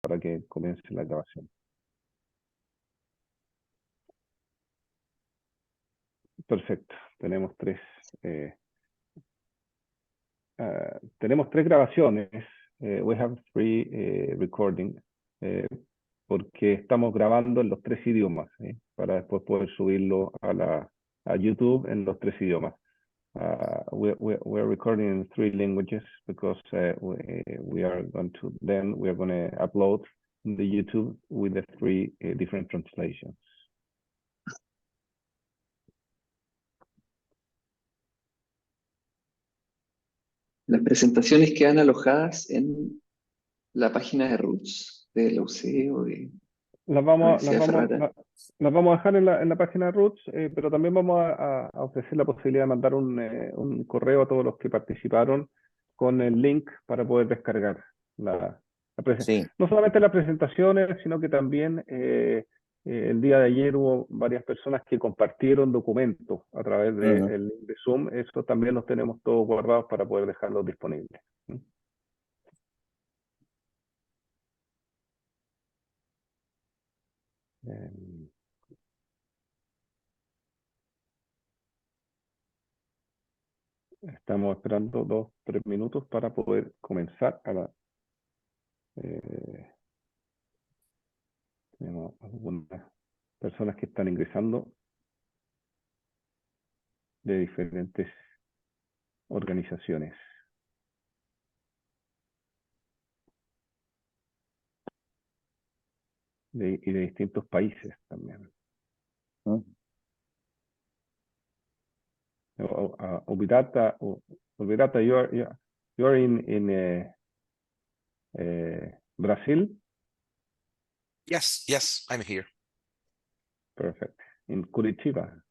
para que comience la grabación. Perfecto, tenemos tres grabaciones. We have three recording, porque estamos grabando en los tres idiomas, para después poder subirlo a YouTube en los tres idiomas. We're recording in 3 languages because we are going to upload the YouTube with the 3 different translations. Las presentaciones quedan alojadas en la página de Roots, de la UC o de las vamos a dejar en la página de Roots, pero también vamos a ofrecer la posibilidad de mandar un correo a todos los que participaron con el link para poder descargar la presentación. Sí. No solamente las presentaciones, sino que también el día de ayer hubo varias personas que compartieron documentos a través del link de Zoom. Eso también los tenemos todos guardados para poder dejarlos disponibles. Estamos esperando 2-3 minutos para poder comenzar tenemos algunas personas que están ingresando de diferentes organizaciones. Y de distintos países también. Ubirata, you are in Brazil? Yes, I'm here. Perfect. In Curitiba?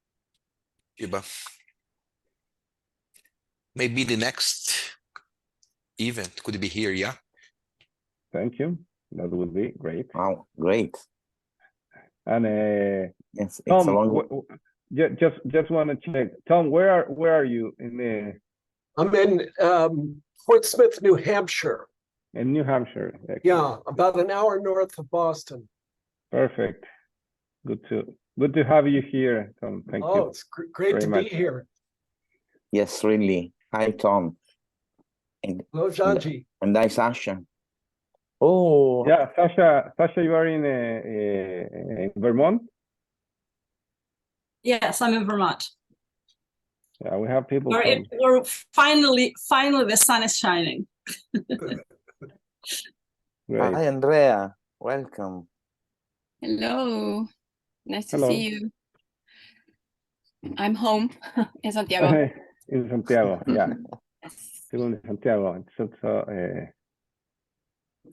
Cuba. Maybe the next event could be here, yeah? Thank you. That would be great. Wow, great. And yes, it's Tom, a long... just want to check. Tom, where are you in I'm in Portsmouth, New Hampshire. In New Hampshire. Excellent. Yeah, about an hour north of Boston. Perfect. Good to have you here, Tom. Thank you. Oh, it's great to much. be here. Yes, really. Hi, Tom. Hello, Janji. And hi, Sasha. Oh. Yeah, Sasha, you are in Vermont? Yes, I'm in Vermont. Yeah, we have people. We're finally the sun is shining. Great. Hi, Andrea. Welcome. Hello. Nice to see you. I'm home in Santiago. In Santiago, yeah. Yes. Still in Santiago.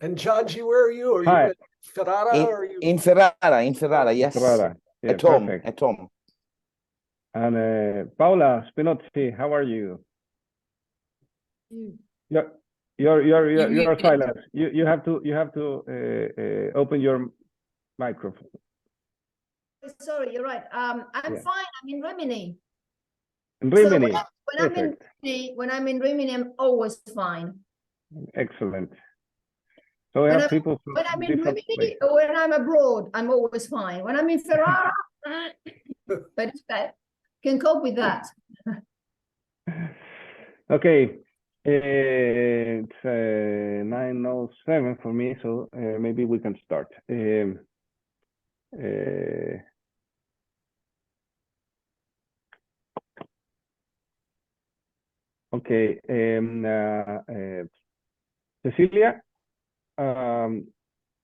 And Janji, where are you? Are you Hi. in Ferrara? or are you... In Ferrara, yes. Ferrara. Yeah, at home, perfect. at home. And Paula Spinozzi, how are you? You're silent. You have to open your microphone. Sorry, you're right. I'm fine. I'm in Rimini. In Rimini. So when I'm in Rimini, I'm always fine. Excellent. So we have people. When I'm in Rimini or when I'm abroad, I'm always fine. When I'm in Ferrara, but can cope with that. Okay. It's 9:07 for me, so maybe we can start. Okay, Cecilia,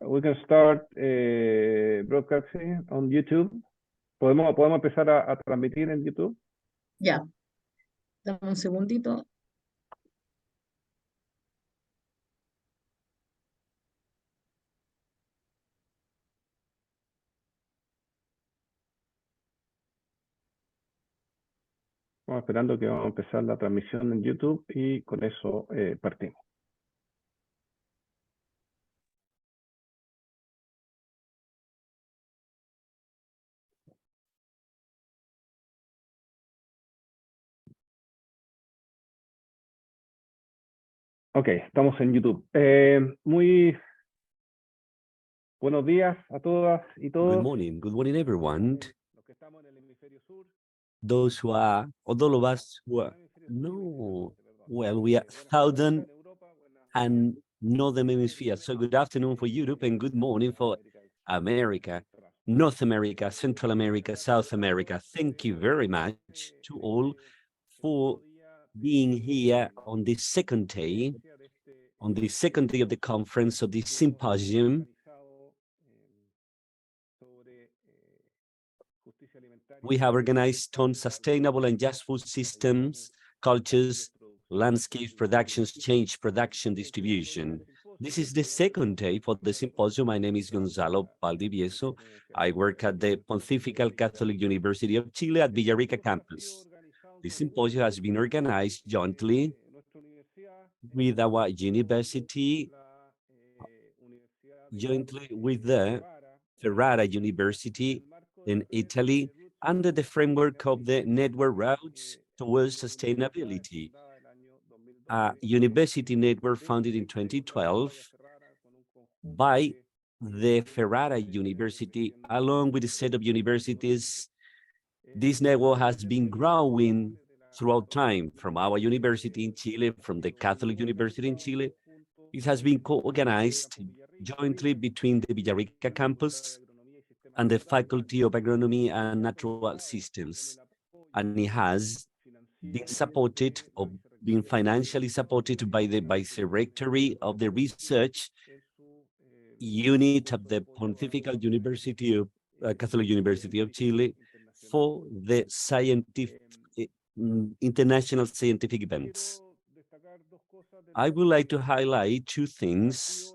we can start broadcasting on YouTube. ¿Podemos empezar a transmitir en YouTube? Ya. Dame un segundito. Estamos esperando que vamos a empezar la transmisión en YouTube y con eso partimos. Ok, estamos en YouTube. Muy Buenos días a todas y todos. Good morning, everyone. Those who are, or those of us who are, no, well, we are southern and northern hemisphere. So good afternoon for Europe and good morning for America, North America, Central America, South America. Thank you very much to all for being here on the second day of the conference of the symposium we have organized on sustainable and just food systems, cultures, landscapes, productions, change, production, distribution. This is the second day for the symposium. My name is Gonzalo Baldiviezo. I work at the Pontifical Catholic University of Chile at Villarrica campus. The symposium has been organized jointly with our university, jointly with the Ferrara University in Italy, under the framework of the network routes towards sustainability, a university network founded in 2012 by the Ferrara University, along with a set of universities. This network has been growing throughout time from our university in Chile, from the Catholic University in Chile. It has been co-organized jointly between the Villarrica campus and the Faculty of Agronomy and Natural Systems. And it has been supported or been financially supported by the Vice-Rectory of the Research Unit of the Pontifical University of Catholic University of Chile for the international scientific events. I would like to highlight two things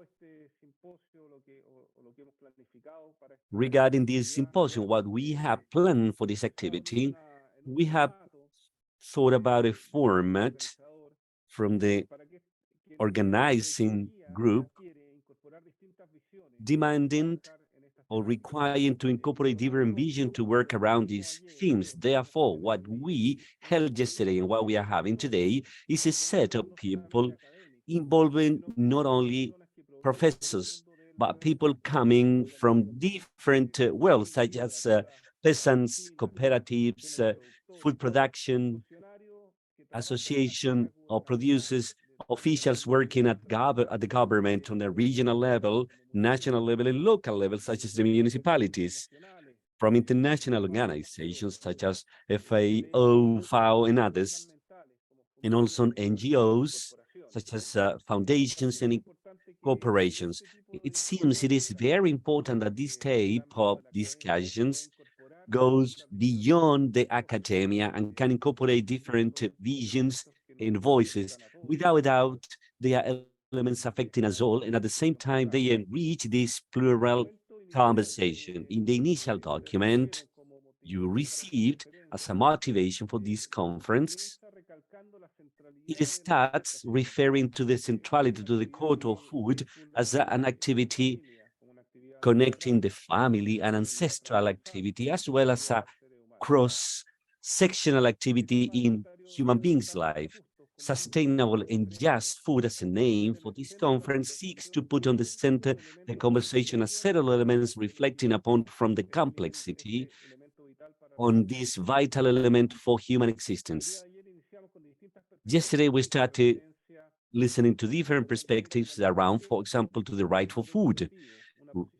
regarding this symposium. What we have planned for this activity, we have thought about a format from the organizing group demanding or requiring to incorporate different vision to work around these themes. Therefore, what we held yesterday and what we are having today is a set of people involving not only professors, but people coming from different worlds, such as peasants, cooperatives, food production, association of producers, officials working at the government on a regional level, national level, and local level, such as the municipalities, from international organizations such as FAO, FAO, and others, and also NGOs, such as foundations and corporations. It seems it is very important that this type of discussions goes beyond the academia and can incorporate different visions and voices. Without a doubt, they are elements affecting us all, and at the same time, they enrich this plural conversation. In the initial document you received as a motivation for this conference, it starts referring to the centrality, to the core of food as an activity connecting the family and ancestral activity, as well as a cross-sectional activity in human beings' life. Sustainable and just food, as a name for this conference, seeks to put on the center the conversation as several elements reflecting upon from the complexity on this vital element for human existence. Yesterday, we started listening to different perspectives around, for example, to the right for food,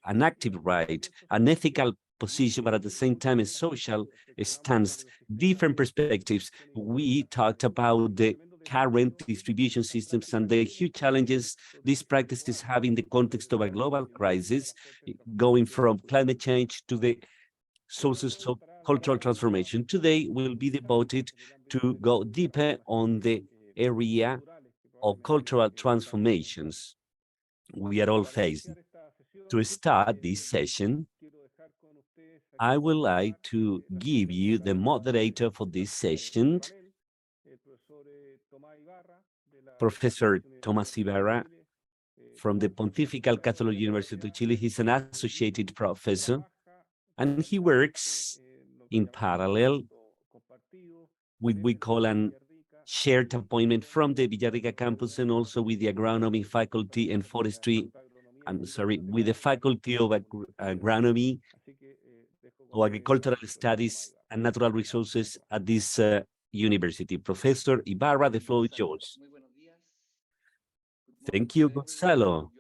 an active right, an ethical position, but at the same time, a social stance, different perspectives. We talked about the current distribution systems and the huge challenges these practices have in the context of a global crisis, going from climate change to the sources of cultural transformation. Today will be devoted to go deeper on the area of cultural transformations we are all facing. To start this session, I would like to give you the moderator for this session, Professor Tomás Ibarra from the Pontifical Catholic University of Chile. He's an associated professor, and he works in parallel with what we call an shared appointment from the Villarrica campus and also with the agronomy faculty and forestry with the Faculty of Agronomy or Agricultural Studies and Natural Resources at this university. Professor Ibarra, the floor is yours. Thank you, Gonzalo.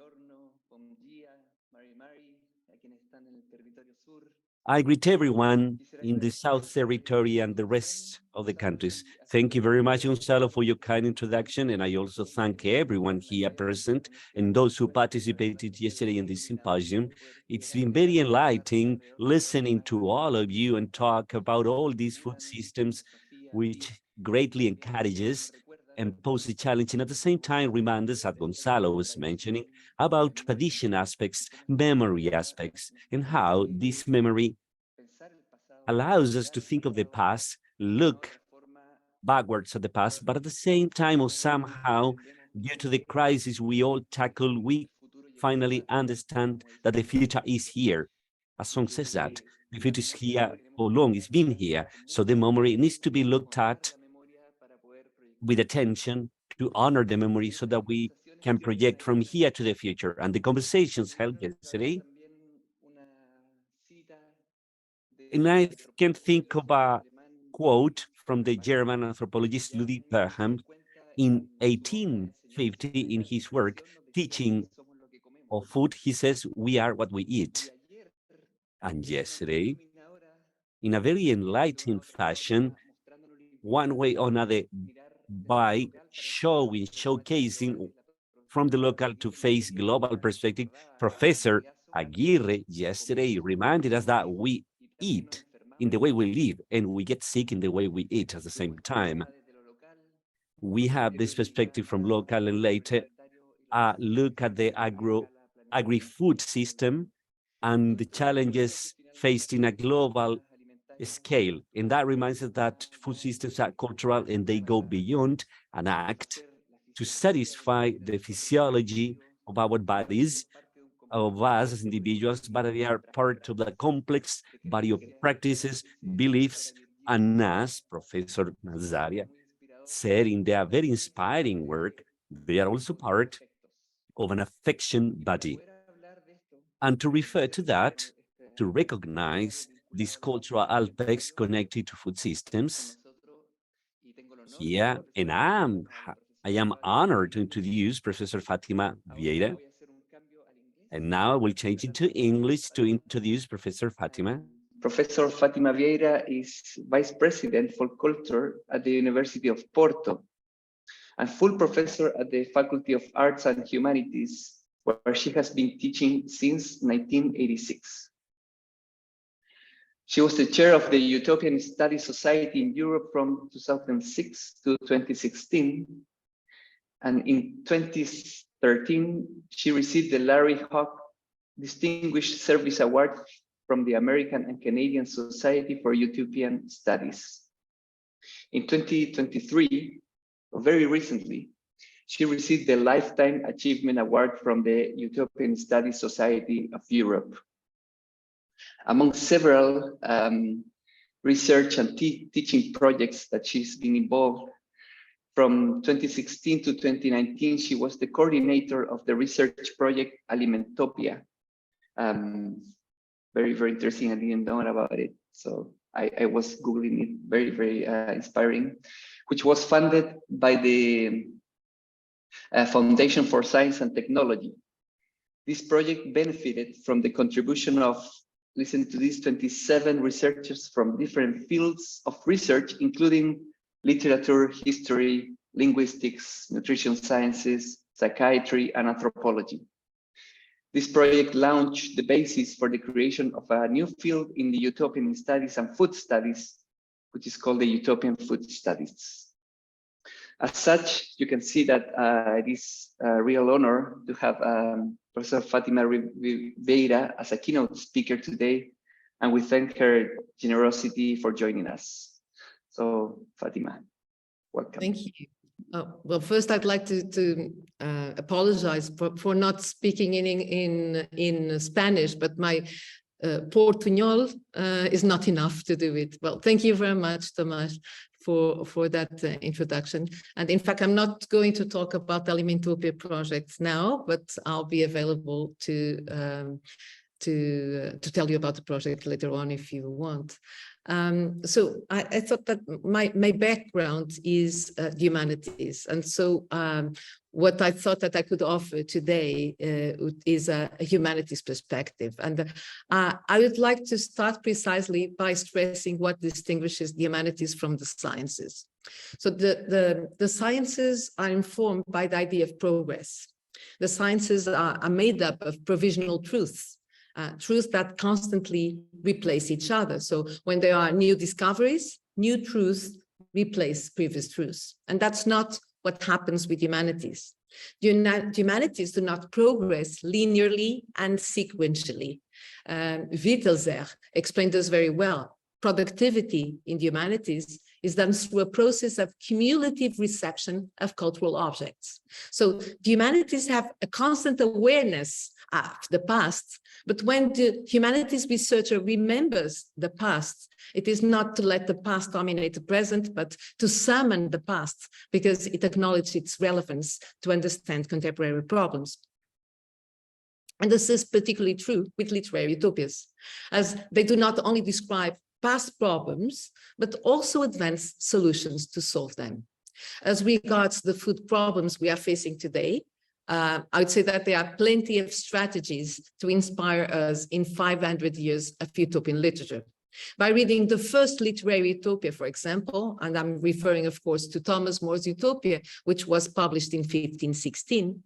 I greet everyone in the South Territory and the rest of the countries. Thank you very much, Gonzalo, for your kind introduction. And I also thank everyone here present and those who participated yesterday in this symposium. It's been very enlightening listening to all of you and talk about all these food systems, which greatly encourages and pose a challenge, and at the same time remind us, as Gonzalo was mentioning, about tradition aspects, memory aspects, and how this memory allows us to think of the past, look backwards at the past, but at the same time, or somehow, due to the crisis we all tackle, we finally understand that the future is here. A song says that the future is here for long, it's been here, so the memory needs to be looked at with attention to honor the memory so that we can project from here to the future. And the conversations held yesterday, and I can think of a quote from the German anthropologist Ludwig Perham in 1850 in his work, Teaching of Food. He says, we are what we eat. And yesterday, in a very enlightening fashion, one way or another, by showcasing from the local to face global perspective, Professor Aguirre yesterday reminded us that we eat in the way we live and we get sick in the way we eat at the same time. We have this perspective from local, and later look at the agri-food system and the challenges faced in a global scale. And that reminds us that food systems are cultural and they go beyond an act to satisfy the physiology of our bodies, of us as individuals, but they are part of the complex body of practices, beliefs, and as Professor Nazaria said in their very inspiring work, they are also part of an affection body. And to refer to that, to recognize these cultural aspects connected to food systems, here, and I am honored to introduce Professor Fatima Vera. And now I will change it to English to introduce Professor Fatima. Professor Fatima Vera is Vice President for Culture at the University of Porto and full professor at the Faculty of Arts and Humanities, where she has been teaching since 1986. She was the chair of the Utopian Studies Society in Europe from 2006 to 2016. And in 2013, she received the Larry Hawk Distinguished Service Award from the American and Canadian Society for Utopian Studies. In 2023, very recently, she received the Lifetime Achievement Award from the Utopian Studies Society of Europe. Among several research and teaching projects that she's been involved, from 2016 to 2019, she was the coordinator of the research project Alimentopia. Very, very interesting. I didn't know about it. So I was Googling it, very, very inspiring, which was funded by the Foundation for Science and Technology. This project benefited from the contribution of, listen to this, 27 researchers from different fields of research, including literature, history, linguistics, nutrition sciences, psychiatry, and anthropology. This project launched the basis for the creation of a new field in the Utopian studies and food studies, which is called the Utopian Food Studies. As such, you can see that it is a real honor to have Professor Fatima Vera as a keynote speaker today, and we thank her generosity for joining us. So, Fatima, welcome. Thank you. Well, first, I'd like to apologize for not speaking in Spanish, but my Portuñol is not enough to do it. Well, thank you very much, Tomás, for that introduction. And in fact, I'm not going to talk about the Alimentopia project now, but I'll be available to tell you about the project later on if you want. So I thought that my background is the humanities. And so what I thought that I could offer today is a humanities perspective. And I would like to start precisely by stressing what distinguishes the humanities from the sciences. So the sciences are informed by the idea of progress. The sciences are made up of provisional truths. Truths that constantly replace each other. So when there are new discoveries, new truths replace previous truths. And that's not what happens with humanities. Humanities do not progress linearly and sequentially. Wittelzer explained this very well. Productivity in the humanities is done through a process of cumulative reception of cultural objects. So the humanities have a constant awareness of the past, but when the humanities researcher remembers the past, it is not to let the past dominate the present, but to summon the past because it acknowledges its relevance to understand contemporary problems. And this is particularly true with literary utopias, as they do not only describe past problems, but also advance solutions to solve them. As regards the food problems we are facing today, I would say that there are plenty of strategies to inspire us in 500 years of utopian literature. By reading the first literary utopia, for example, and I'm referring, of course, to Thomas More's Utopia, which was published in 1516,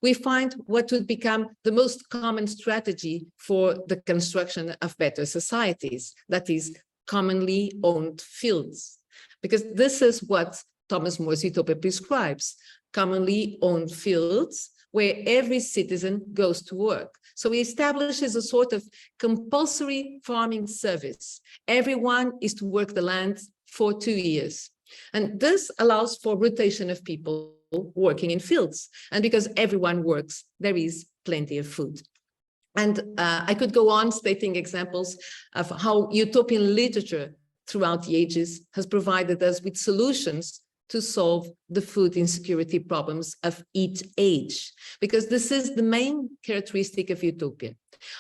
we find what would become the most common strategy for the construction of better societies, that is, commonly owned fields. Because this is what Thomas More's Utopia prescribes, commonly owned fields where every citizen goes to work. So he establishes a sort of compulsory farming service. Everyone is to work the land for 2 years. And this allows for rotation of people working in fields. And because everyone works, there is plenty of food. And I could go on stating examples of how utopian literature throughout the ages has provided us with solutions to solve the food insecurity problems of each age, because this is the main characteristic of utopia.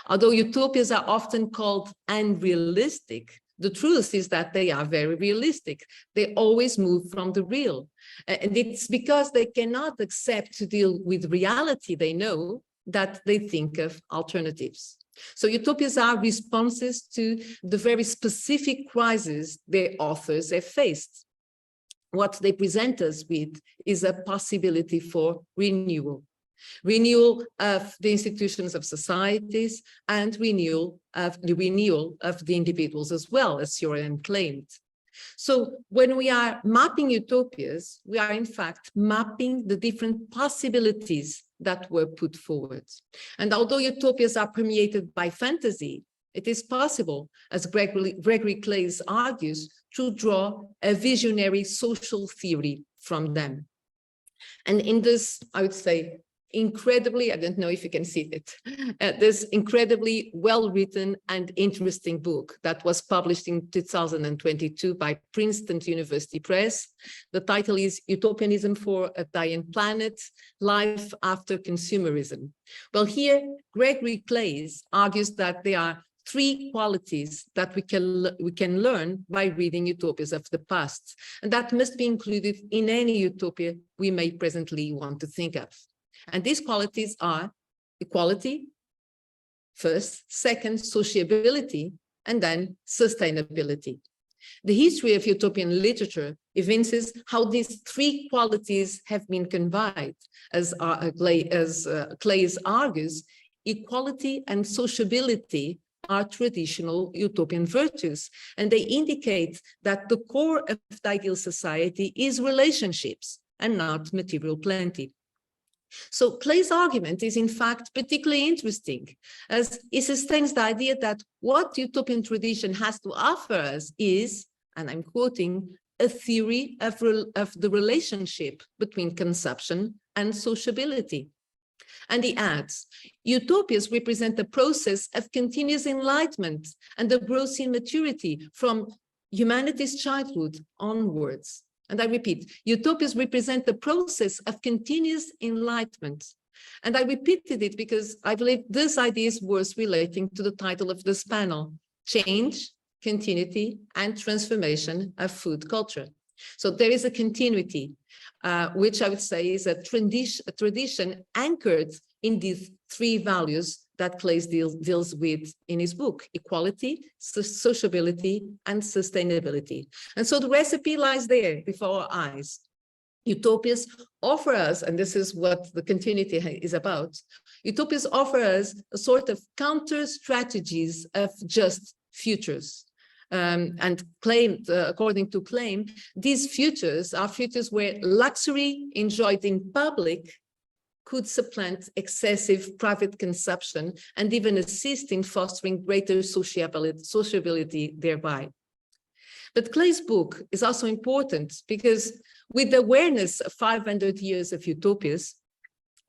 Although utopias are often called unrealistic, the truth is that they are very realistic. They always move from the real. And it's because they cannot accept to deal with reality they know that they think of alternatives. So utopias are responses to the very specific crises their authors have faced. What they present us with is a possibility for renewal. Renewal of the institutions of societies and renewal of the individuals as well, as Sioran claimed. So when we are mapping utopias, we are in fact mapping the different possibilities that were put forward. And although utopias are permeated by fantasy, it is possible, as Gregory Claeys argues, to draw a visionary social theory from them. And in this, I would say, incredibly, I don't know if you can see it, this incredibly well-written and interesting book that was published in 2022 by Princeton University Press. The title is Utopianism for a Dying Planet, Life After Consumerism. Well, here, Gregory Claeys argues that there are 3 qualities that we can learn by reading utopias of the past, and that must be included in any utopia we may presently want to think of. And these qualities are equality, first, second, sociability, and then sustainability. The history of utopian literature evinces how these 3 qualities have been combined. As Claeys argues, equality and sociability are traditional utopian virtues, and they indicate that the core of the ideal society is relationships and not material plenty. So Claeys' argument is in fact particularly interesting, as it sustains the idea that what utopian tradition has to offer us is, and I'm quoting, a theory of the relationship between consumption and sociability. And he adds, utopias represent the process of continuous enlightenment and the growth in maturity from humanity's childhood onwards. And I repeat, utopias represent the process of continuous enlightenment. And I repeated it because I believe this idea is worth relating to the title of this panel, Change, Continuity, and Transformation of Food Culture. So there is a continuity, which I would say is a tradition anchored in these three values that Claes deals with in his book: equality, sociability, and sustainability. And so the recipe lies there before our eyes. Utopias offer us, and this is what the continuity is about, utopias offer us a sort of counter strategies of just futures. And according to Claim, these futures are futures where luxury enjoyed in public could supplant excessive private consumption and even assist in fostering greater sociability thereby. But Clay's book is also important because with the awareness of 500 years of utopias,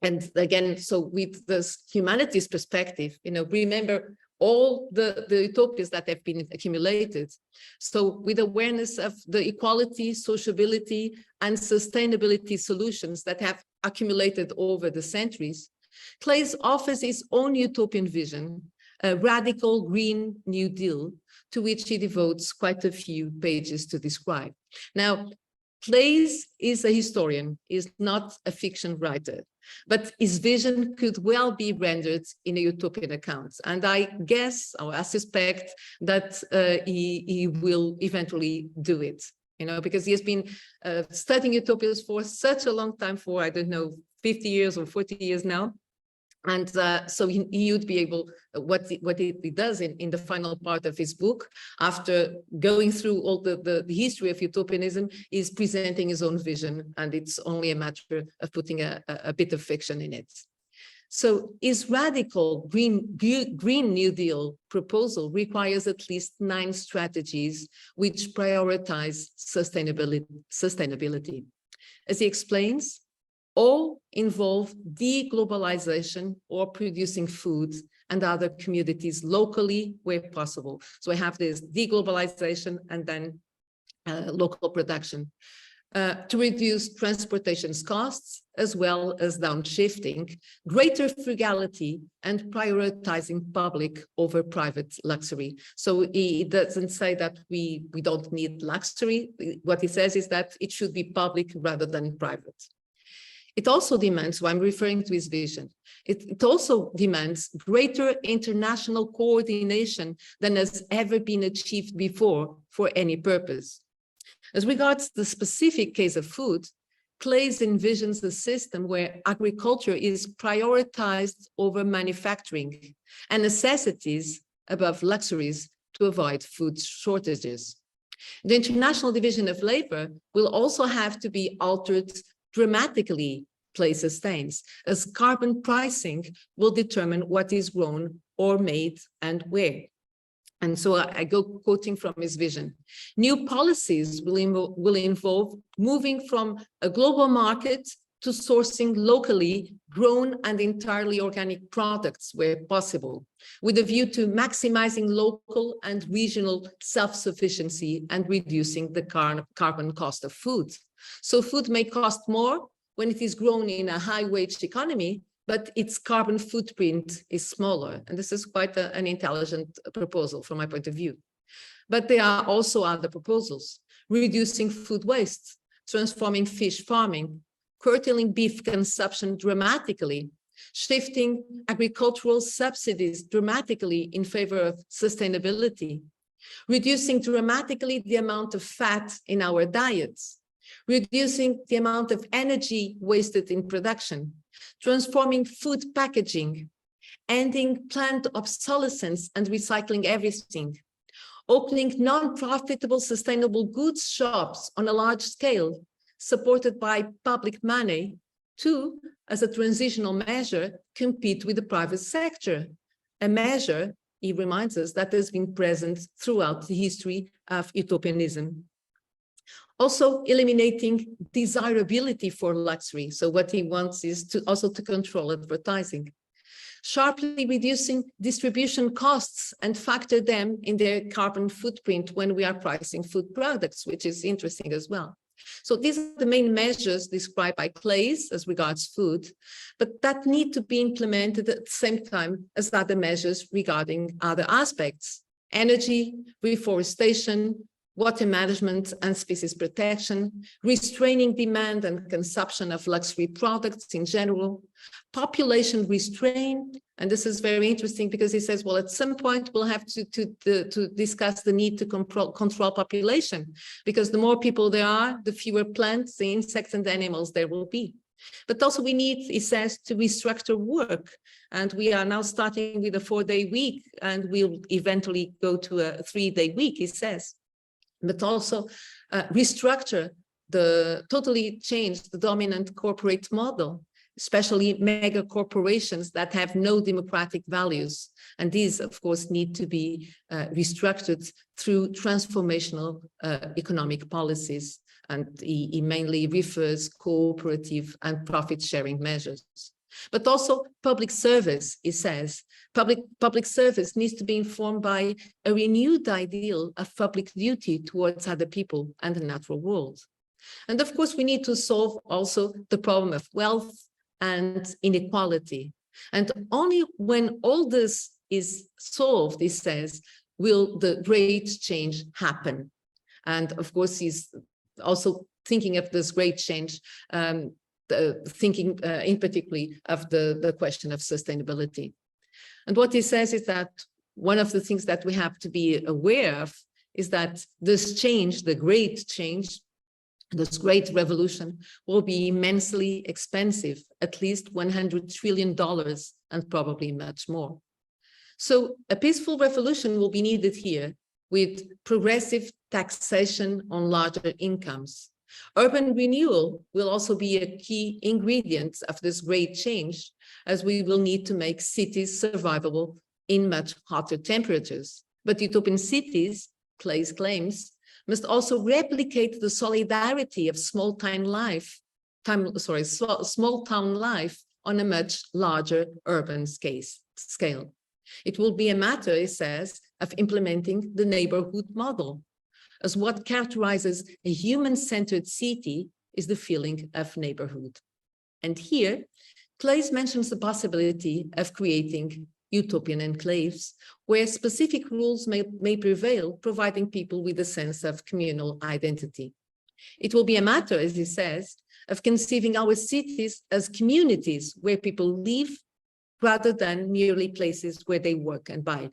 and again, so with this humanities perspective, remember all the utopias that have been accumulated. So with awareness of the equality, sociability, and sustainability solutions that have accumulated over the centuries, Claes offers his own utopian vision, a radical Green New Deal, to which he devotes quite a few pages to describe. Now, Claes is a historian, is not a fiction writer, but his vision could well be rendered in a utopian account. And I guess, or I suspect that he will eventually do it, because he has been studying utopias for such a long time, for, I don't know, 50 years or 40 years now. And so he would be able, what he does in the final part of his book, after going through all the history of utopianism, is presenting his own vision, and it's only a matter of putting a bit of fiction in it. So his radical Green New Deal proposal requires at least 9 strategies which prioritize sustainability. As he explains, all involve deglobalization or producing food and other commodities locally where possible. So I have this deglobalization and then local production to reduce transportation costs, as well as downshifting, greater frugality, and prioritizing public over private luxury. So he doesn't say that we don't need luxury. What he says is that it should be public rather than private. It also demands, so I'm referring to his vision, it also demands greater international coordination than has ever been achieved before for any purpose. As regards the specific case of food, Claes envisions a system where agriculture is prioritized over manufacturing and necessities above luxuries to avoid food shortages. The international division of labor will also have to be altered dramatically, Claes sustains, as carbon pricing will determine what is grown or made and where. And so I go quoting from his vision. New policies will involve moving from a global market to sourcing locally grown and entirely organic products where possible, with a view to maximizing local and regional self-sufficiency and reducing the carbon cost of food. So food may cost more when it is grown in a high-wage economy, but its carbon footprint is smaller. And this is quite an intelligent proposal from my point of view. But there are also other proposals: reducing food waste, transforming fish farming, curtailing beef consumption dramatically, shifting agricultural subsidies dramatically in favor of sustainability, reducing dramatically the amount of fat in our diets, reducing the amount of energy wasted in production, transforming food packaging, ending plant obsolescence and recycling everything, opening non-profitable sustainable goods shops on a large scale, supported by public money, to, as a transitional measure, compete with the private sector, a measure, he reminds us, that has been present throughout the history of utopianism. Also eliminating desirability for luxury. So what he wants is to also to control advertising. Sharply reducing distribution costs and factor them in their carbon footprint when we are pricing food products, which is interesting as well. So these are the main measures described by Clays as regards food, but that need to be implemented at the same time as other measures regarding other aspects: energy, reforestation, water management and species protection, restraining demand and consumption of luxury products in general, population restraint. And this is very interesting because he says, well, at some point we'll have to discuss the need to control population, because the more people there are, the fewer plants, the insects and animals there will be. But also we need, he says, to restructure work. And we are now starting with a 4-day week, and we'll eventually go to a 3-day week, he says. But also restructure totally change the dominant corporate model, especially mega corporations that have no democratic values. And these, of course, need to be restructured through transformational economic policies. And he mainly refers cooperative and profit-sharing measures. But also public service, he says. Public service needs to be informed by a renewed ideal of public duty towards other people and the natural world. And of course, we need to solve also the problem of wealth and inequality. And only when all this is solved, he says, will the great change happen. And of course, he's also thinking of this great change, thinking in particular of the question of sustainability. And what he says is that one of the things that we have to be aware of is that this change, the great change, this great revolution, will be immensely expensive, at least $100 trillion and probably much more. So a peaceful revolution will be needed here, with progressive taxation on larger incomes. Urban renewal will also be a key ingredient of this great change, as we will need to make cities survivable in much hotter temperatures. But utopian cities, Clays claims, must also replicate the solidarity of small town life on a much larger urban scale. It will be a matter, he says, of implementing the neighborhood model, as what characterizes a human-centered city is the feeling of neighborhood. And here, Clays mentions the possibility of creating utopian enclaves, where specific rules may prevail, providing people with a sense of communal identity. It will be a matter, as he says, of conceiving our cities as communities where people live, rather than merely places where they work and buy.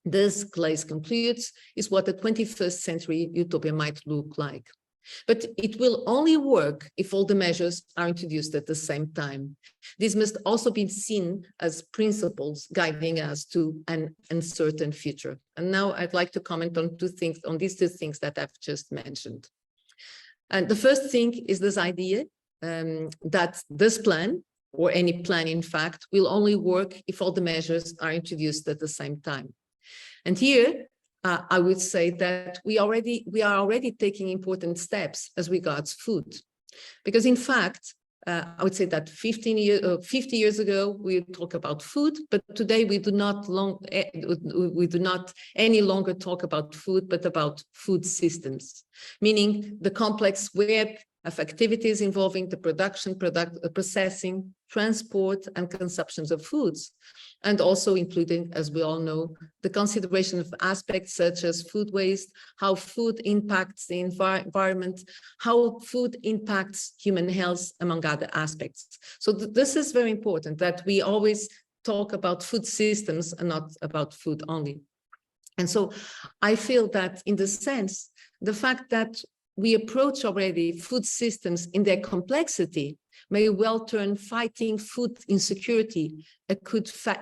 This, Clays concludes, is what the 21st century utopia might look like. But it will only work if all the measures are introduced at the same time. These must also be seen as principles guiding us to an uncertain future. And now I'd like to comment on these two things that I've just mentioned. And the first thing is this idea that this plan, or any plan in fact, will only work if all the measures are introduced at the same time. And here, I would say that we are already taking important steps as regards food, because in fact, I would say that 50 years ago we talk about food, but today we do not any longer talk about food, but about food systems, meaning the complex web of activities involving the production, processing, transport, and consumptions of foods, and also including, as we all know, the consideration of aspects such as food waste, how food impacts the environment, how food impacts human health, among other aspects. So this is very important, that we always talk about food systems and not about food only. And so I feel that in the sense, the fact that we approach already food systems in their complexity may well turn fighting food insecurity a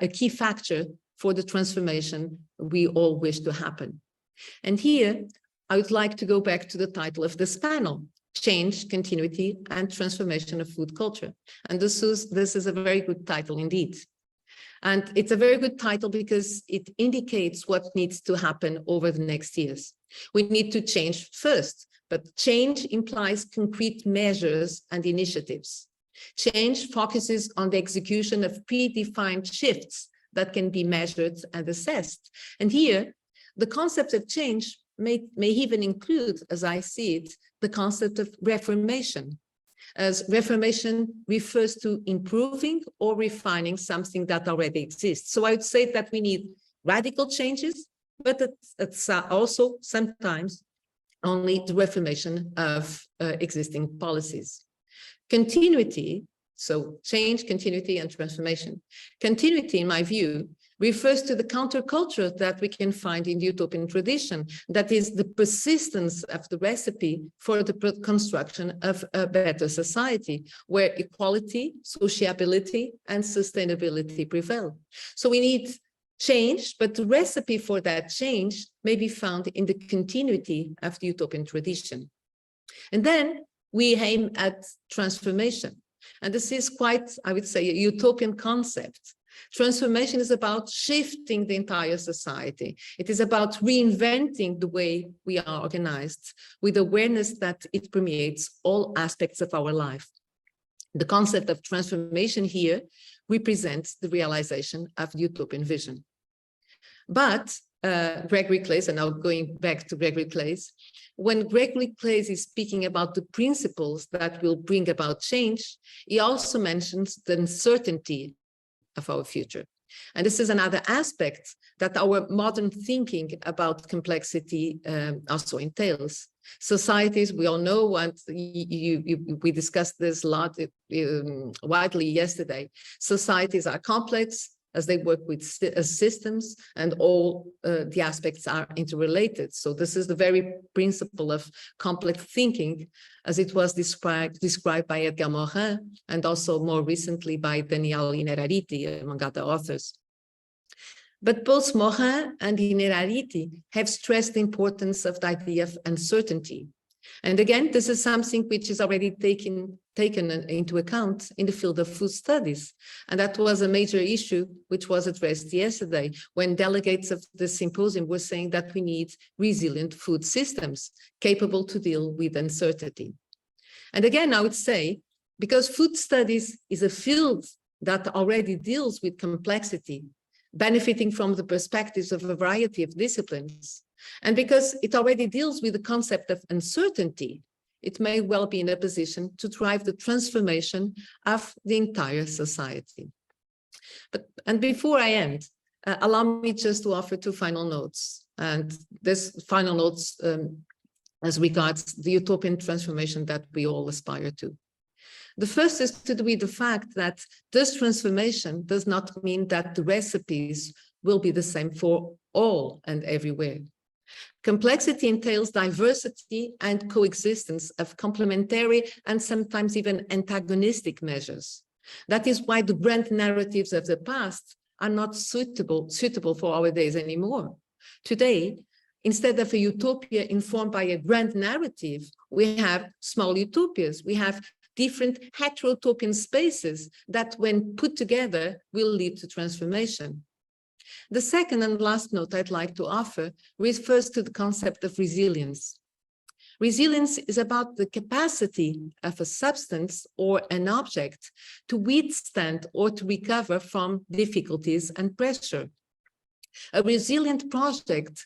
key factor for the transformation we all wish to happen. And here, I would like to go back to the title of this panel, Change, Continuity, and Transformation of Food Culture. And this is a very good title indeed. And it's a very good title because it indicates what needs to happen over the next years. We need to change first, but change implies concrete measures and initiatives. Change focuses on the execution of predefined shifts that can be measured and assessed. And here, the concept of change may even include, as I see it, the concept of reformation, as reformation refers to improving or refining something that already exists. So I would say that we need radical changes, but it's also sometimes only the reformation of existing policies. Continuity, so change, continuity, and transformation. Continuity, in my view, refers to the counterculture that we can find in the utopian tradition, that is the persistence of the recipe for the construction of a better society, where equality, sociability, and sustainability prevail. So we need change, but the recipe for that change may be found in the continuity of the utopian tradition. And then we aim at transformation. And this is quite, I would say, a utopian concept. Transformation is about shifting the entire society. It is about reinventing the way we are organized with awareness that it permeates all aspects of our life. The concept of transformation here represents the realization of the utopian vision. But Gregory Claeys, and now going back to Gregory Claeys, when Gregory Claeys is speaking about the principles that will bring about change, he also mentions the uncertainty of our future. And this is another aspect that our modern thinking about complexity also entails. Societies, we all know, and we discussed this a lot widely yesterday. Societies are complex as they work with systems, and all the aspects are interrelated. So this is the very principle of complex thinking, as it was described by Edgar Morin, and also more recently by Daniel Innerarity, among other authors. But both Morin and Innerarity have stressed the importance of the idea of uncertainty. And again, this is something which is already taken into account in the field of food studies. And that was a major issue which was addressed yesterday when delegates of the symposium were saying that we need resilient food systems capable to deal with uncertainty. And again, I would say, because food studies is a field that already deals with complexity, benefiting from the perspectives of a variety of disciplines, and because it already deals with the concept of uncertainty, it may well be in a position to drive the transformation of the entire society. And before I end, allow me just to offer two final notes. And this final notes as regards the utopian transformation that we all aspire to. The first is to do with the fact that this transformation does not mean that the recipes will be the same for all and everywhere. Complexity entails diversity and coexistence of complementary and sometimes even antagonistic measures. That is why the grand narratives of the past are not suitable for our days anymore. Today, instead of a utopia informed by a grand narrative, we have small utopias. We have different heterotopian spaces that, when put together, will lead to transformation. The second and last note I'd like to offer refers to the concept of resilience. Resilience is about the capacity of a substance or an object to withstand or to recover from difficulties and pressure. A resilient object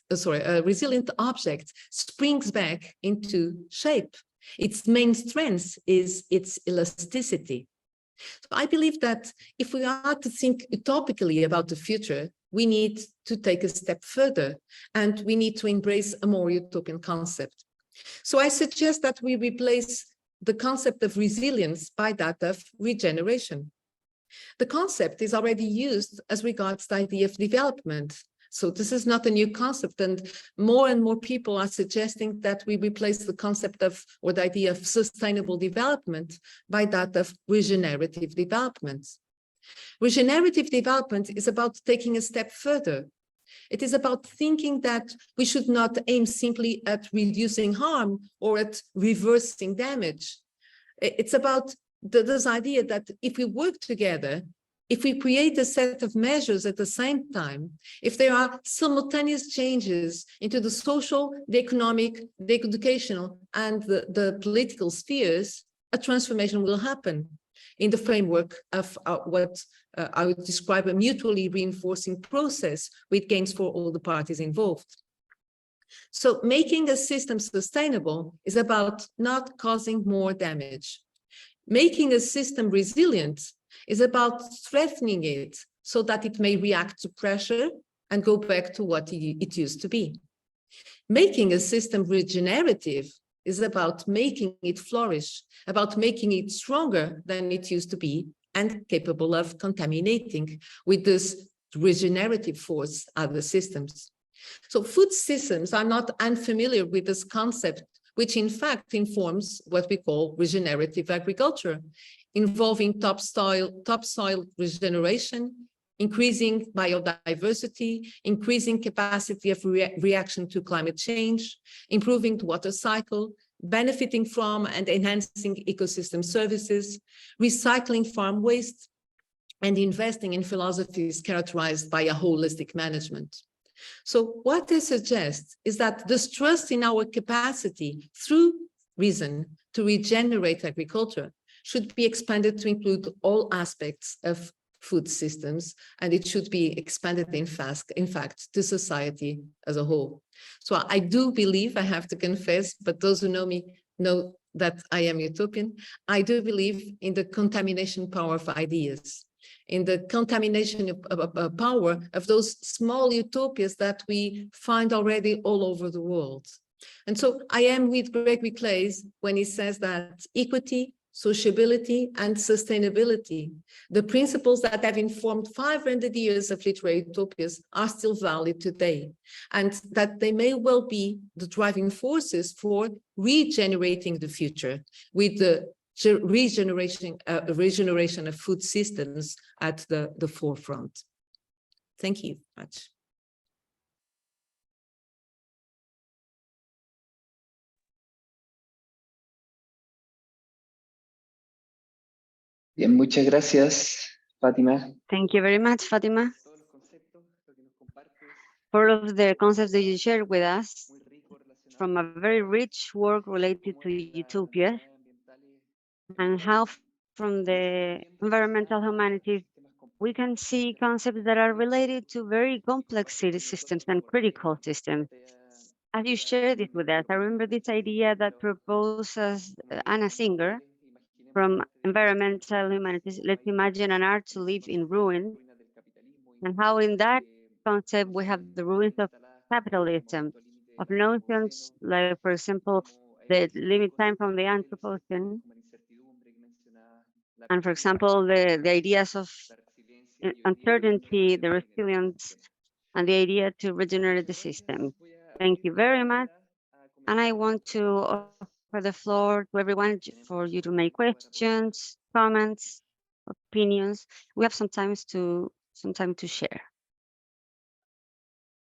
springs back into shape. Its main strength is its elasticity. So I believe that if we are to think utopically about the future, we need to take a step further, and we need to embrace a more utopian concept. So I suggest that we replace the concept of resilience by that of regeneration. The concept is already used as regards the idea of development. So this is not a new concept, and more people are suggesting that we replace the concept of, or the idea of sustainable development by that of regenerative development. Regenerative development is about taking a step further. It is about thinking that we should not aim simply at reducing harm or at reversing damage. It's about this idea that if we work together, if we create a set of measures at the same time, if there are simultaneous changes into the social, the economic, the educational, and the political spheres, a transformation will happen in the framework of what I would describe a mutually reinforcing process with gains for all the parties involved. So making a system sustainable is about not causing more damage. Making a system resilient is about strengthening it so that it may react to pressure and go back to what it used to be. Making a system regenerative is about making it flourish, about making it stronger than it used to be and capable of contaminating with this regenerative force other systems. So food systems are not unfamiliar with this concept, which in fact informs what we call regenerative agriculture, involving topsoil regeneration, increasing biodiversity, increasing capacity of reaction to climate change, improving the water cycle, benefiting from and enhancing ecosystem services, recycling farm waste, and investing in philosophies characterized by a holistic management. So what I suggest is that this trust in our capacity through reason to regenerate agriculture should be expanded to include all aspects of food systems, and it should be expanded in fact to society as a whole. So I do believe, I have to confess, but those who know me know that I am utopian, I do believe in the contamination power of ideas, in the contamination of power of those small utopias that we find already all over the world. And so I am with Gregory Claeys when he says that equity, sociability, and sustainability, the principles that have informed 500 years of literary utopias, are still valid today, and that they may well be the driving forces for regenerating the future with the regeneration of food systems at the forefront. Thank you much. Bien, muchas gracias, Fatima. Thank you very much, Fatima, for all of the concepts that you shared with us from a very rich work related to utopia, and how from the environmental humanities we can see concepts that are related to very complex city systems and critical systems. As you shared this with us, I remember this idea that proposes Anna Singer from environmental humanities. Let's imagine an art to live in ruins, and how in that concept we have the ruins of capitalism, of notions like, for example, the limit time from the Anthropocene, and for example, the ideas of uncertainty, the resilience, and the idea to regenerate the system. Thank you very much. And I want to offer the floor to everyone for you to make questions, comments, opinions. We have some time to share.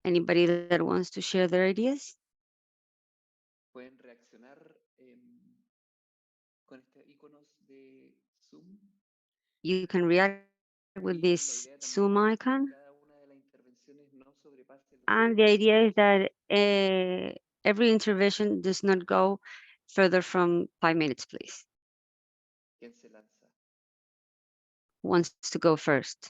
Anybody that wants to share their ideas? You can react with this Zoom icon. And the idea is that every intervention does not go further from 5 minutes, please. Who wants to go first?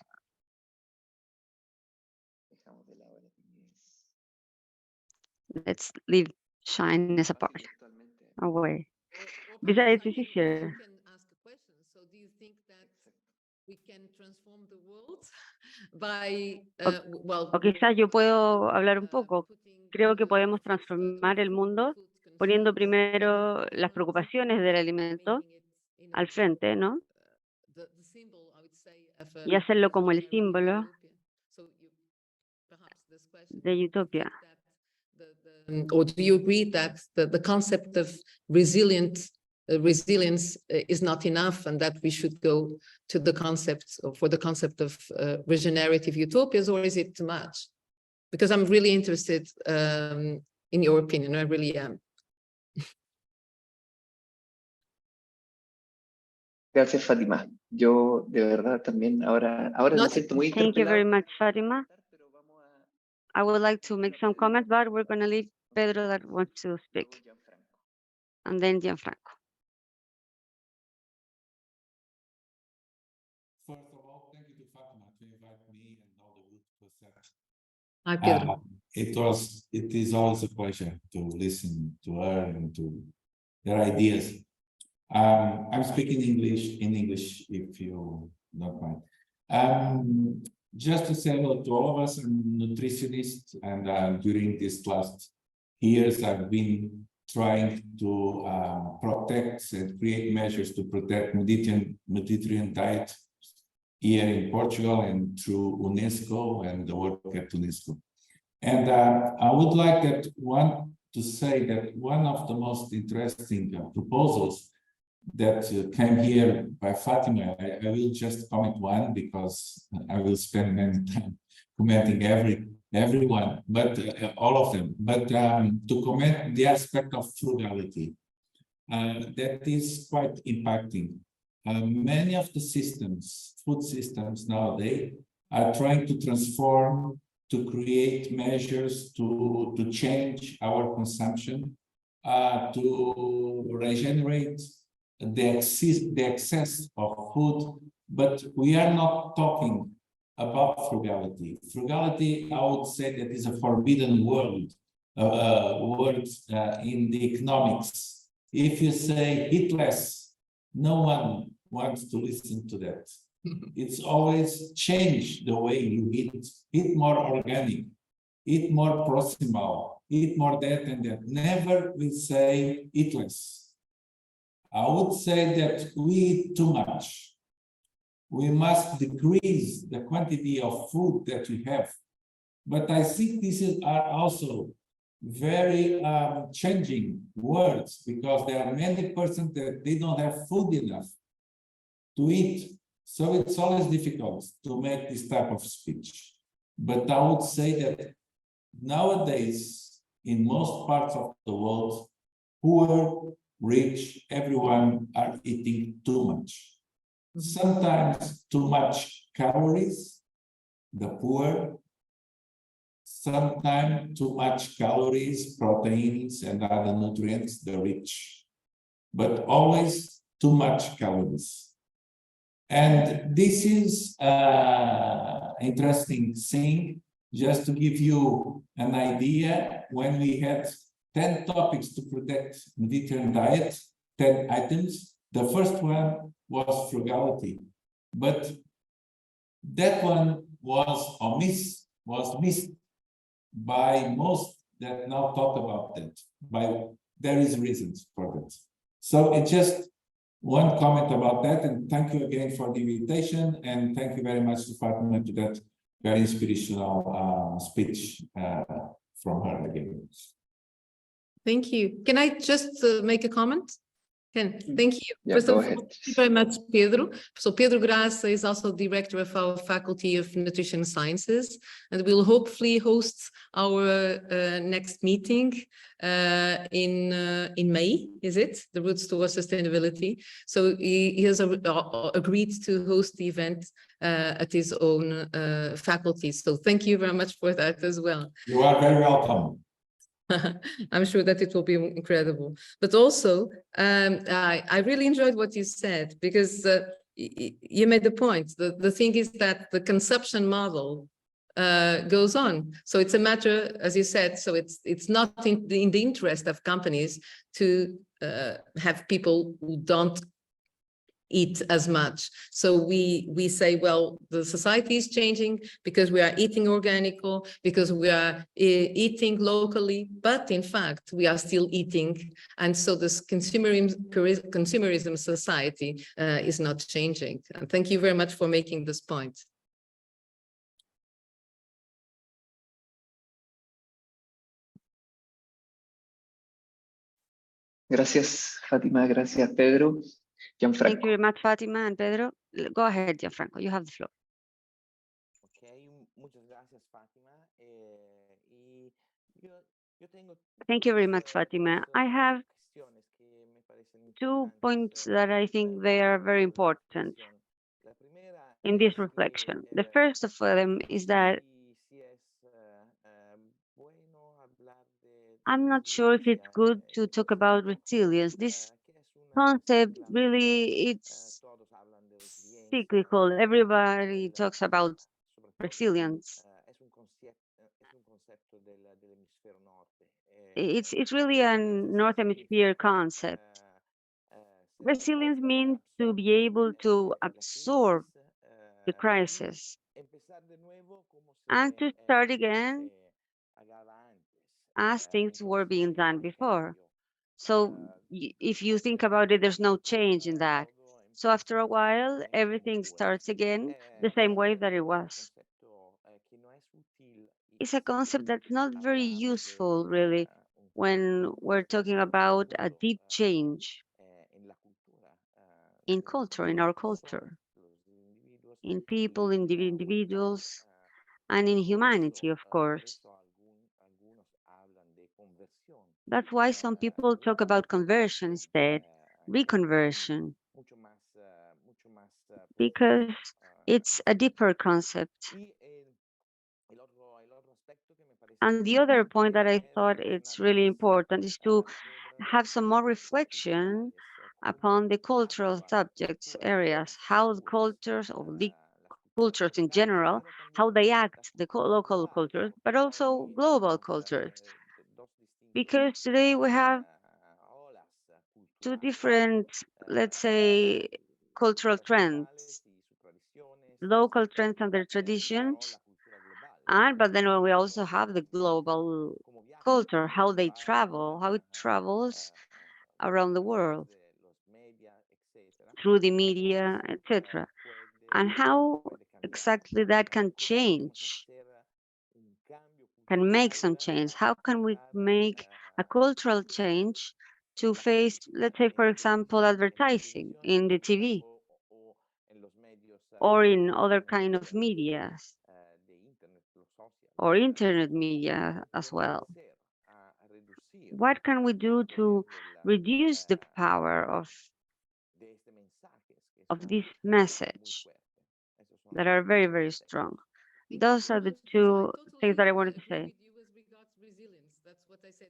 Let's leave shyness apart, away. Besides, this is here. So do you think that we can transform the world by, o quizás yo puedo hablar un poco. Creo que podemos transformar el mundo poniendo primero las preocupaciones del alimento al frente, ¿no? Y hacerlo como el símbolo de utopia. Or do you agree that the concept of resilience is not enough, and that we should go to the concept, or for the concept of regenerative utopias, or is it too much? Because I'm really interested in your opinion, I really am. Gracias, Fatima. yo de verdad también ahora me siento muy Thank you very interpelado. much, Fatima. I would like to make some comments, but we're going to leave Pedro that wants to speak. And then Gianfranco. First of all, thank you to Fatima to invite me and all the group to accept. Hi, Pedro. It is always a pleasure to listen to her and to their ideas. I'm speaking in English, if you don't mind. Just to say hello to all of us, I'm a nutritionist, and during these last years, I've been trying to protect and create measures to protect Mediterranean diet here in Portugal and through UNESCO and the work at UNESCO. And I would like to say that one of the most interesting proposals that came here by Fatima, I will just comment one because I will spend many time commenting everyone, but all of them. But to comment the aspect of frugality, that is quite impacting. Many of the food systems nowadays are trying to transform, to create measures to change our consumption, to regenerate the excess of food, but we are not talking about frugality. Frugality, I would say, that is a forbidden word in the economics. If you say eat less, no one wants to listen to that. It's always change the way you eat more organic, eat more proximal, eat more that and that. Never we say eat less. I would say that we eat too much. We must decrease the quantity of food that we have. But I think these are also very changing words, because there are many persons that they don't have food enough to eat. So it's always difficult to make this type of speech. But I would say that nowadays, in most parts of the world, poor, rich, everyone are eating too much. Sometimes too much calories, the poor. Sometimes too much calories, proteins, and other nutrients, the rich. But always too much calories. And this is an interesting thing, just to give you an idea. When we had 10 topics to protect Mediterranean diet, 10 items, the first one was frugality. But that one was missed by most that now talk about that. There is reasons for that. So it's just one comment about that, and thank you again for the invitation, and thank you very much to Fatima to that very inspirational speech from her again. Thank you. Can I just make a comment? Thank you. Yeah, First go of all, ahead. thank you very much, Pedro. So Pedro Graça is also director of our Faculty of Nutrition Sciences, and we'll hopefully host our next meeting in May, is it? The Roots Towards Sustainability. So he has agreed to host the event at his own faculty. So thank you very much for that as well. You are very welcome. I'm sure that it will be incredible. But also, I really enjoyed what you said, because you made the point. The thing is that the consumption model goes on. So it's a matter, as you said, so it's not in the interest of companies to have people who don't eat as much. So we say, well, the society is changing because we are eating organic, because we are eating locally, but in fact we are still eating, and so this consumerism society is not changing. And thank you very much for making this point. Gracias, Fatima. Gracias, Pedro. Gianfranco. Thank you very much, Fatima and Pedro. Go ahead, Gianfranco. You have the floor. Okay, muchas gracias, Fatima. Thank you very much, Fatima. I have 2 points that I think they are very important. in this reflection. The first of them is that I'm not sure if it's good to talk about resilience. This concept really, it's cyclical. Everybody talks about resilience. It's really a North Hemisphere concept. Resilience means to be able to absorb the crisis and to start again as things were being done before. So if you think about it, there's no change in that. So after a while, everything starts again the same way that it was. It's a concept that's not very useful, really, when we're talking about a deep change in culture, in our culture, in people, in the individuals, and in humanity, of course. That's why some people talk about conversion instead, reconversion, because it's a deeper concept. And the other point that I thought it's really important is to have some more reflection upon the cultural subjects areas, how the cultures or the cultures in general, how they act, the local cultures, but also global cultures. Because today we have two different, let's say, cultural trends, local trends and their traditions, but then we also have the global culture, how they travel, how it travels around the world through the media, etc. And how exactly that can change, can make some change. How can we make a cultural change to face, let's say, for example, advertising in the TV or in other kind of medias or internet media as well? What can we do to reduce the power of this message that are very, very strong? Those are the two things that I wanted to say. That's what I said.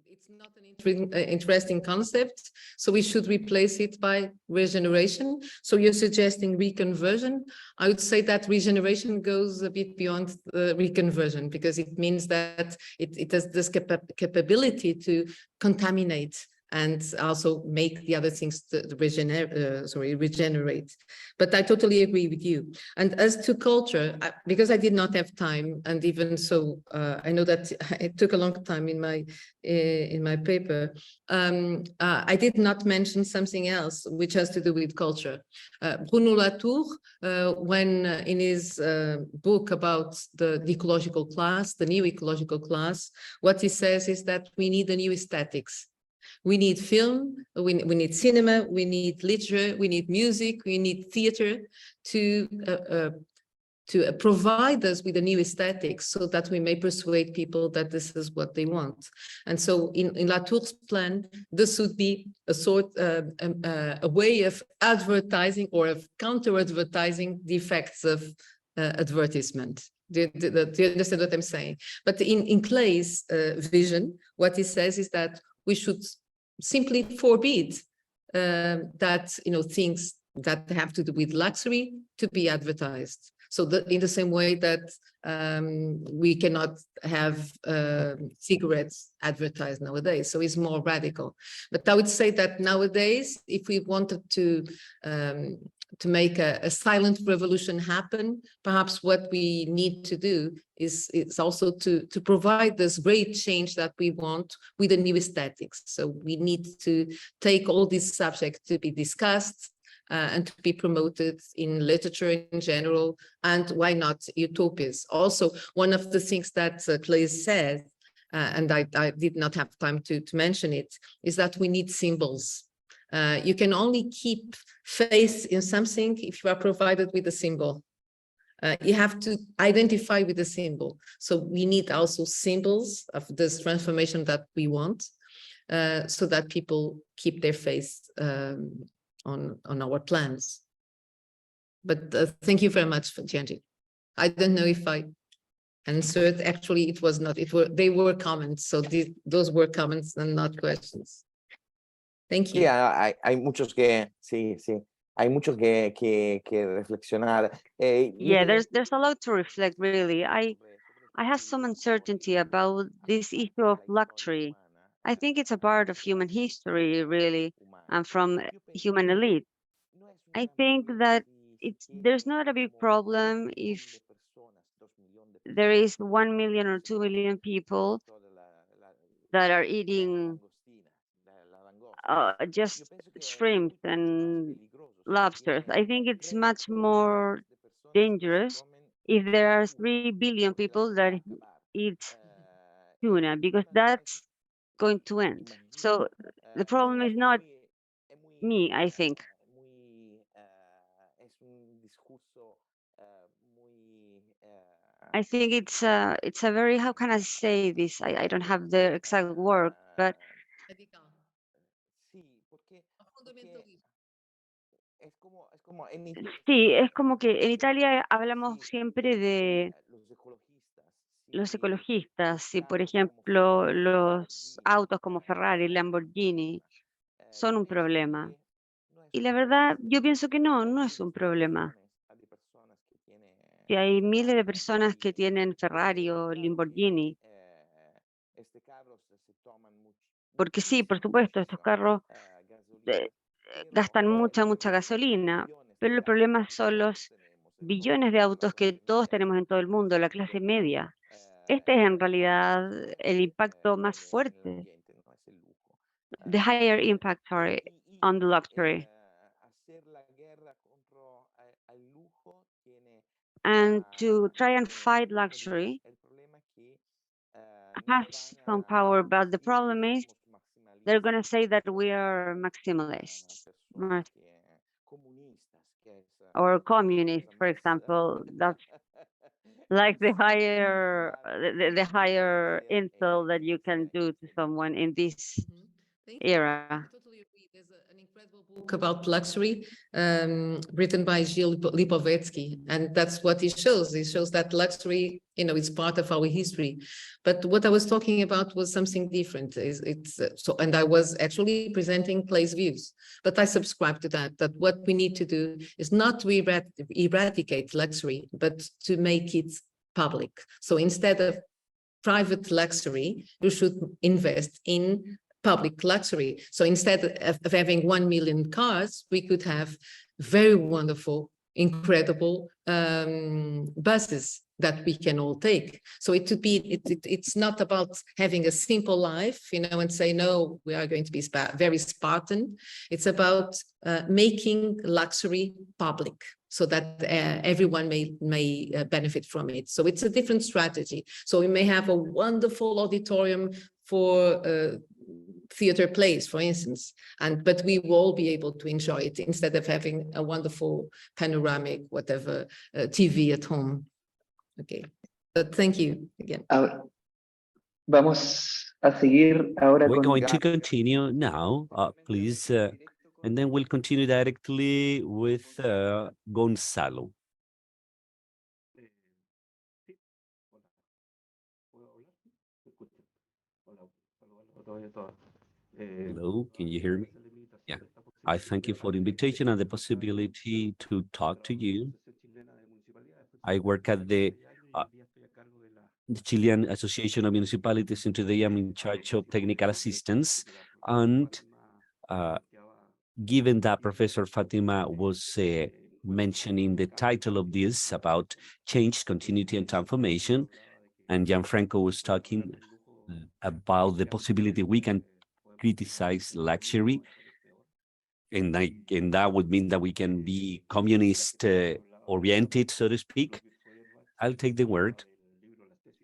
It's not an interesting concept, so we should replace it by regeneration. So you're suggesting reconversion. I would say that regeneration goes a bit beyond reconversion, because it means that it has this capability to contaminate and also make the other things to regenerate. But I totally agree with you. And as to culture, because I did not have time, and even so, I know that it took a long time in my paper. I did not mention something else which has to do with culture. Bruno Latour, when in his book about the ecological class, the new ecological class, what he says is that we need a new aesthetics. We need film, we need cinema, we need literature, we need music, we need theater to provide us with a new aesthetics so that we may persuade people that this is what they want. And so in Latour's plan, this would be a sort a way of advertising or of counter-advertising the effects of advertisement. Do you understand what I'm saying? But in Clay's vision, what he says is that we should simply forbid that things that have to do with luxury to be advertised. So in the same way that we cannot have cigarettes advertised nowadays. So it's more radical. But I would say that nowadays, if we wanted to make a silent revolution happen, perhaps what we need to do is also to provide this great change that we want with a new aesthetics. So we need to take all these subjects to be discussed and to be promoted in literature in general, and why not utopias? Also, one of the things that Clay said, and I did not have time to mention it, is that we need symbols. You can only keep faith in something if you are provided with a symbol. You have to identify with the symbol. So we need also symbols of this transformation that we want, so that people keep their faith on our plans. But thank you very much for Gianji. I don't know if I answered. Actually, it was not. They were comments. So those were comments and not questions. Thank you. Sí, hay muchos que, sí, hay muchos que reflexionar. Yeah, there's a lot to reflect, really. I have some uncertainty about this issue of luxury. I think it's a part of human history, really, and from human elite. I think that there's not a big problem if there is 1 million or 2 million people that are eating just shrimps and lobsters. I think it's much more dangerous if there are 3 billion people that eat tuna, because that's going to end. So the problem is not me, I think. I think it's a very, how can I say this? I don't have the exact word, but sí, es como que en Italia hablamos siempre de los ecologistas, si por ejemplo los autos como Ferrari, Lamborghini son un problema. Y la verdad, yo pienso que no es un problema. Si hay miles de personas que tienen Ferrari o Lamborghini, porque sí, por supuesto, estos carros gastan mucha gasolina, pero el problema son los billones de autos que todos tenemos en todo el mundo, la clase media. Este es en realidad el impacto más fuerte. The higher impact, sorry, on the luxury. And to try and fight luxury has some power, but the problem is they're going to say that we are maximalists or communists, for example. That's like the higher insult that you can do to someone in this era. There's an incredible book about luxury written by Gilles Lipovetsky, and that's what he shows. He shows that luxury, is part of our history. But what I was talking about was something different. And I was actually presenting place views, but I subscribe to that what we need to do is not to eradicate luxury, but to make it public. So instead of private luxury, you should invest in public luxury. So instead of having 1 million cars, we could have very wonderful, incredible buses that we can all take. So it's not about having a simple life, and say, no, we are going to be very Spartan. It's about making luxury public so that everyone may benefit from it. So it's a different strategy. So we may have a wonderful auditorium for theater plays, for instance, but we will all be able to enjoy it instead of having a wonderful panoramic, whatever, TV at home. Okay, but thank you again. Vamos a seguir ahora. We're going to continue now, please, and then we'll continue directly with Gonzalo. Hello, can you hear me? Yeah, I thank you for the invitation and the possibility to talk to you. I work at the Chilean Association of Municipalities, and today I'm in charge of technical assistance. And given that Professor Fatima was mentioning the title of this about change, continuity, and transformation, and Gianfranco was talking about the possibility we can criticize luxury, and that would mean that we can be communist oriented, so to speak. I'll take the word.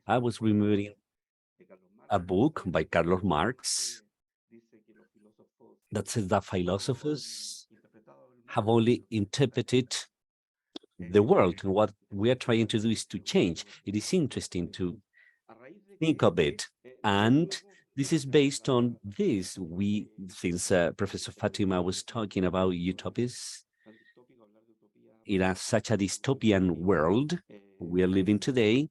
I was remembering a book by Carlos Marx that says that philosophers have only interpreted the world, and what we are trying to do is to change. It is interesting to think of it, and this is based on this. Since Professor Fatima was talking about utopias, in such a dystopian world we are living today,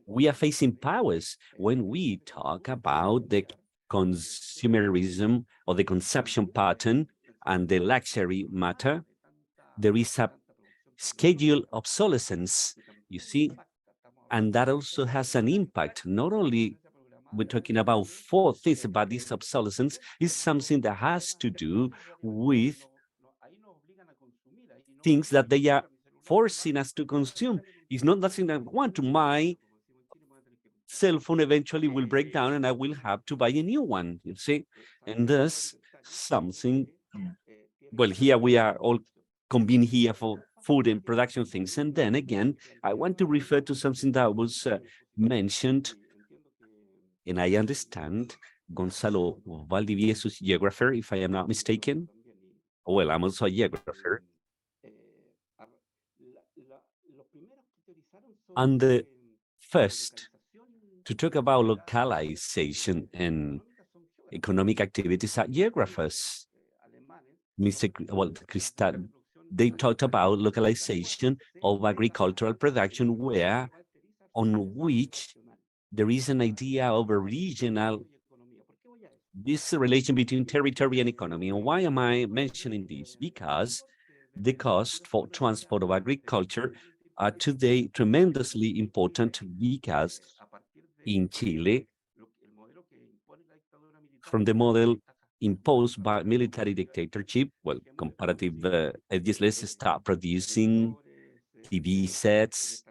we are facing powers when we talk about the consumerism or the consumption pattern and the luxury matter. There is a schedule obsolescence, you see, and that also has an impact. Not only we're talking about 4 things, but this obsolescence is something that has to do with things that they are forcing us to consume. It's not nothing that I want to. My cell phone eventually will break down and I will have to buy a new one, you see? And thus something, well, here we are all convened here for food and production things. And then again, I want to refer to something that was mentioned, and I understand Gonzalo Baldiviezo's geographer, if I am not mistaken. Well, I'm also a geographer. And the first, to talk about localization and economic activities are geographers. They talked about localization of agricultural production on which there is an idea of a regional, this relation between territory and economy. And why am I mentioning this? Because the cost for transport of agriculture are today tremendously important, because in Chile, from the model imposed by military dictatorship, well, comparative, let's start producing TV sets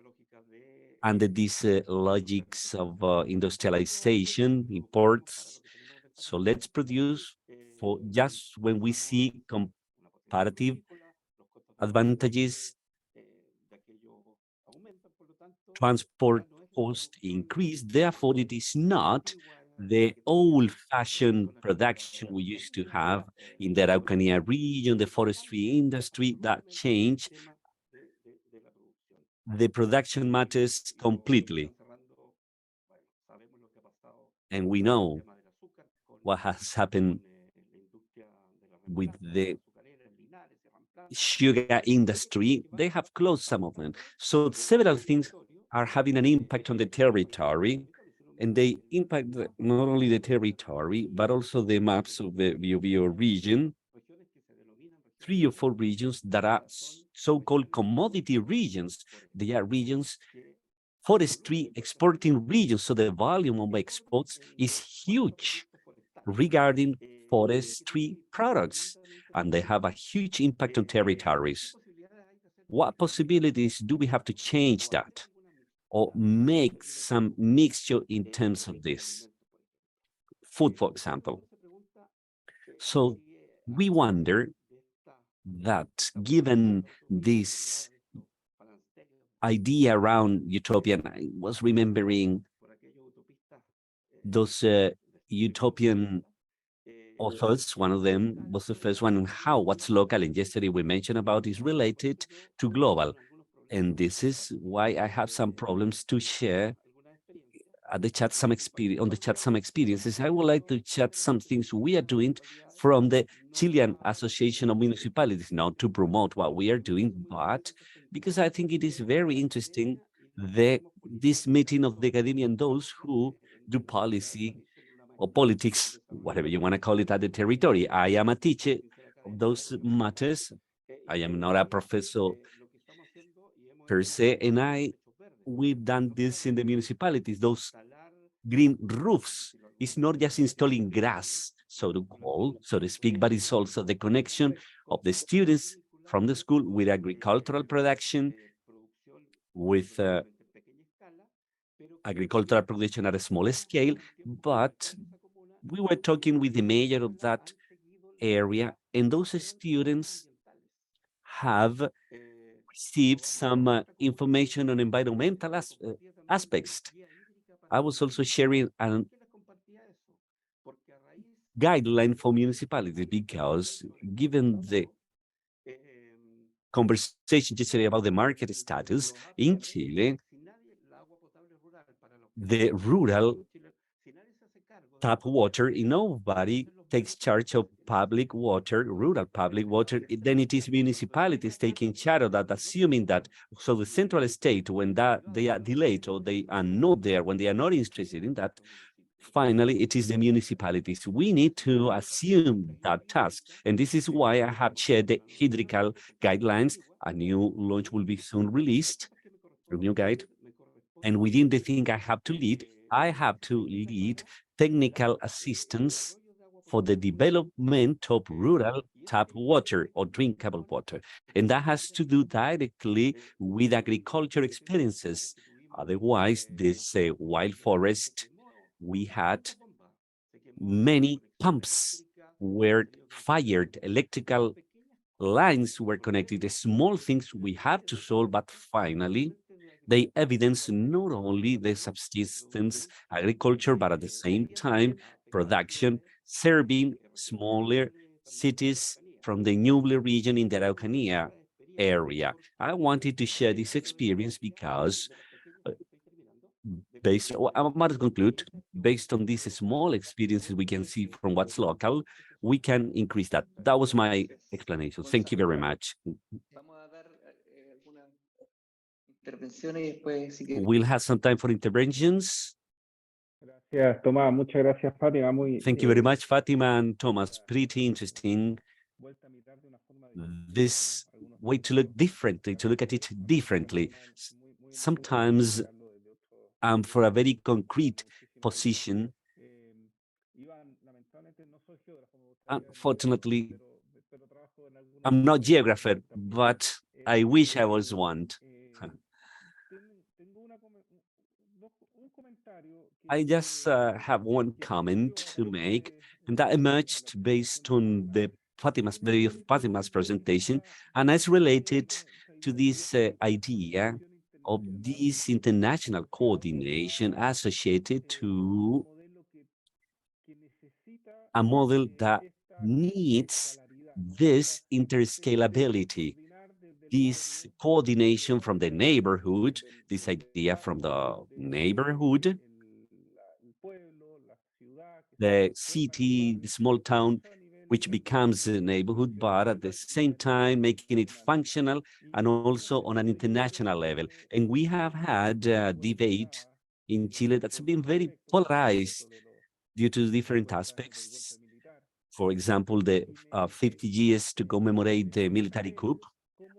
under these logics of industrialization, imports. So let's produce for just when we see comparative advantages, transport cost increase. Therefore, it is not the old-fashioned production we used to have in the Araucanía region, the forestry industry, that changed. The production matters completely. And we know what has happened with the sugar industry. They have closed some of them. So several things are having an impact on the territory, and they impact not only the territory, but also the maps of the Bio region. 3 or 4 regions that are so-called commodity regions. They are regions, forestry exporting regions. So the volume of exports is huge regarding forestry products, and they have a huge impact on territories. What possibilities do we have to change that or make some mixture in terms of this? Food, for example. So we wonder that given this idea around utopian, I was remembering those utopian authors. One of them was the first one on how what's local, and yesterday we mentioned about is related to global. And this is why I have some problems to share at the chat some experiences. I would like to chat some things we are doing from the Chilean Association of Municipalities, not to promote what we are doing, but because I think it is very interesting this meeting of the academia and those who do policy or politics, whatever you want to call it, at the territory. I am a teacher of those matters. I am not a professor per se, and we've done this in the municipalities. Those green roofs, it's not just installing grass, so to speak, but it's also the connection of the students from the school with agricultural production, with agricultural production at a smaller scale. But we were talking with the mayor of that area, and those students have received some information on environmental aspects. I was also sharing a guideline for municipalities, because given the conversation yesterday about the market status in Chile, the rural tap water, nobody takes charge of public water, rural public water, then it is municipalities taking charge of that, assuming that, so the central state, when they are delayed or they are not there, when they are not interested in that, finally, it is the municipalities. We need to assume that task. And this is why I have shared the hydrical guidelines. A new launch will be soon released, a new guide. And within the thing I have to lead technical assistance for the development of rural tap water or drinkable water. And that has to do directly with agriculture experiences. Otherwise, this wild forest, we had many pumps were fired, electrical lines were connected, the small things we have to solve, but finally, they evidence not only the subsistence agriculture, but at the same time, production, serving smaller cities from the Ñuble region in the Araucanía area. I wanted to share this experience because I'm about to conclude, based on these small experiences we can see from what's local, we can increase that. That was my explanation. Thank you very much. We'll have some time for interventions. Gracias, Tomás. Muchas gracias, Fátima. Thank you very much, Fatima and Thomas. Pretty interesting. This way to look differently, to look at it differently. Sometimes for a very concrete position. Unfortunately, I'm not a geographer, but I wish I was one. I just have one comment to make, and that emerged based on the Fatima's presentation, and it's related to this idea of this international coordination associated to a model that needs this interscalability, this coordination from the neighborhood, this idea from the neighborhood, the city, the small town, which becomes a neighborhood, but at the same time making it functional and also on an international level. And we have had a debate in Chile that's been very polarized due to different aspects. For example, the 50 years to commemorate the military coup.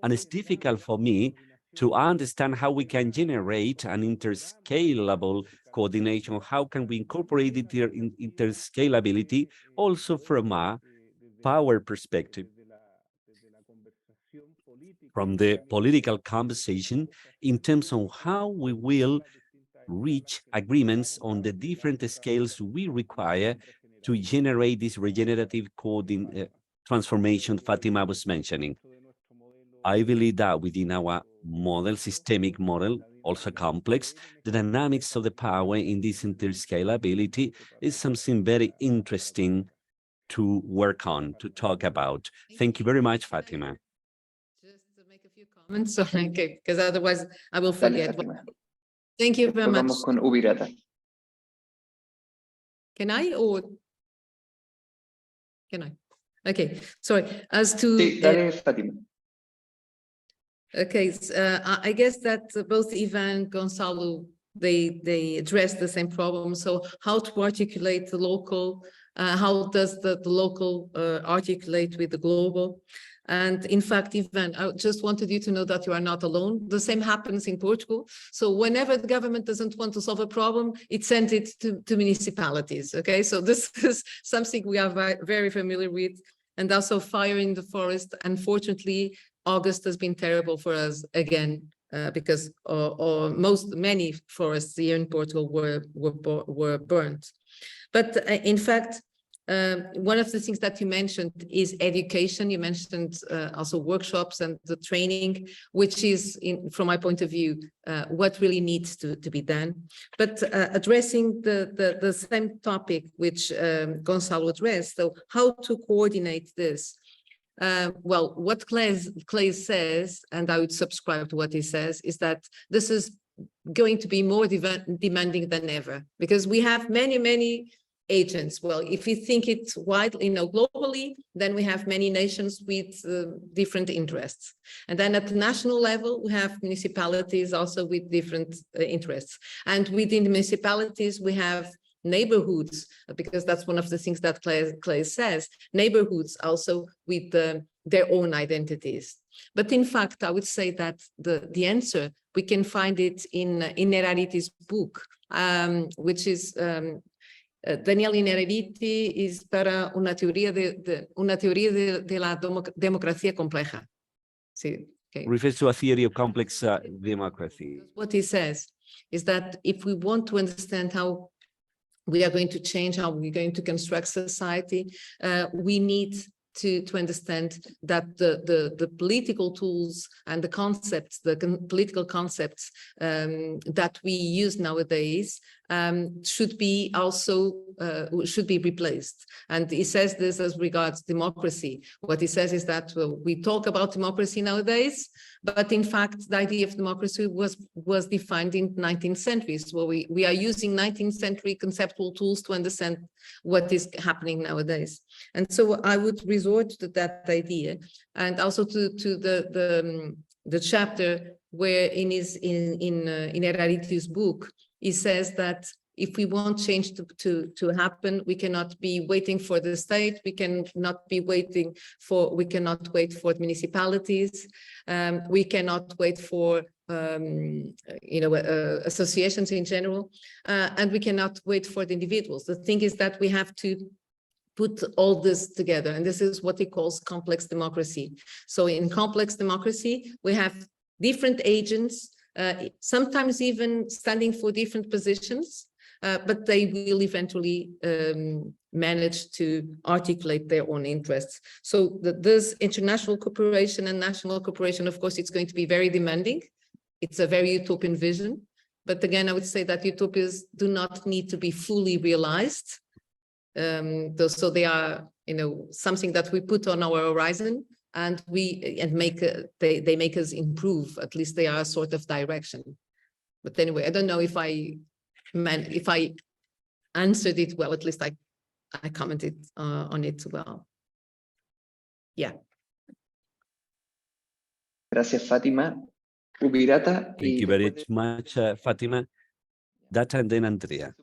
And it's difficult for me to understand how we can generate an interscalable coordination. How can we incorporate it in interscalability also from a power perspective, from the political conversation in terms of how we will reach agreements on the different scales we require to generate this regenerative transformation Fatima was mentioning. I believe that within our model, systemic model, also complex, the dynamics of the power in this interscalability is something very interesting to work on, to talk about. Thank you very much, Fatima. Just to make a few comments, okay, because otherwise I will forget. Thank you very much. Can I or can I? Okay, sorry. As to okay, I guess that both Ivan and Gonzalo, they address the same problem. So how to articulate the local, how does the local articulate with the global? And in fact, Ivan, I just wanted you to know that you are not alone. The same happens in Portugal. So whenever the government doesn't want to solve a problem, it sends it to municipalities, okay? So this is something we are very familiar with. And also fire in the forest. Unfortunately, August has been terrible for us again, because many forests here in Portugal were burnt. But in fact, one of the things that you mentioned is education. You mentioned also workshops and the training, which is, from my point of view, what really needs to be done. But addressing the same topic which Gonzalo addressed, so how to coordinate this. Well, what Clay says, and I would subscribe to what he says, is that this is going to be more demanding than ever, because we have many agents. Well, if you think it widely, globally, then we have many nations with different interests. And then at the national level, we have municipalities also with different interests. And within the municipalities, we have neighborhoods, because that's one of the things that Clay says, neighborhoods also with their own identities. But in fact, I would say that the answer, we can find it in Innerariti's book, which is Daniel Innerariti is para una teoría de la democracia compleja. Sí, okay. Refers to a theory of complex democracy. What he says is that if we want to understand how we are going to change, how we're going to construct society, we need to understand that the political tools and the concepts, political concepts that we use nowadays should be replaced. And he says this as regards democracy. What he says is that we talk about democracy nowadays, but in fact, the idea of democracy was defined in 19th century. So we are using 19th century conceptual tools to understand what is happening nowadays. And so I would resort to that idea, and also to the chapter where in Innerariti's book, he says that if we want change to happen, we cannot be waiting for the state. We cannot wait for the municipalities. We cannot wait for associations in general, and we cannot wait for the individuals. The thing is that we have to put all this together, and this is what he calls complex democracy. So in complex democracy, we have different agents, sometimes even standing for different positions, but they will eventually manage to articulate their own interests. So this international cooperation and national cooperation, of course, it's going to be very demanding. It's a very utopian vision. But again, I would say that utopias do not need to be fully realized. So they are, something that we put on our horizon, and they make us improve. At least they are a sort of direction. But anyway, I don't know if I answered it well. At least I commented on it well. Yeah. Gracias, Fatima. Ubirata. Thank you very much, Fatima. Data, and then Andrea.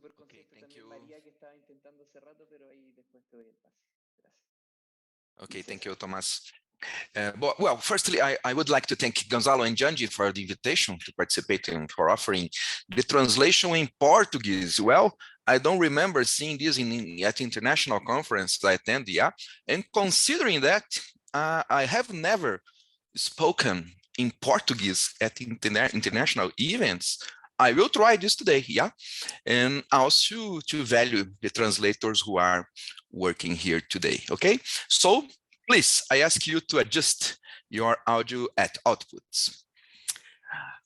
Okay, thank you, Thomas. Well, firstly, I would like to thank Gonzalo and Janji for the invitation to participate and for offering the translation in Portuguese. Well, I don't remember seeing this at international conference I attend, yeah. And considering that, I have never spoken in Portuguese at international events, I will try this today, yeah. And also to value the translators who are working here today, okay? So please, I ask you to adjust your audio at outputs.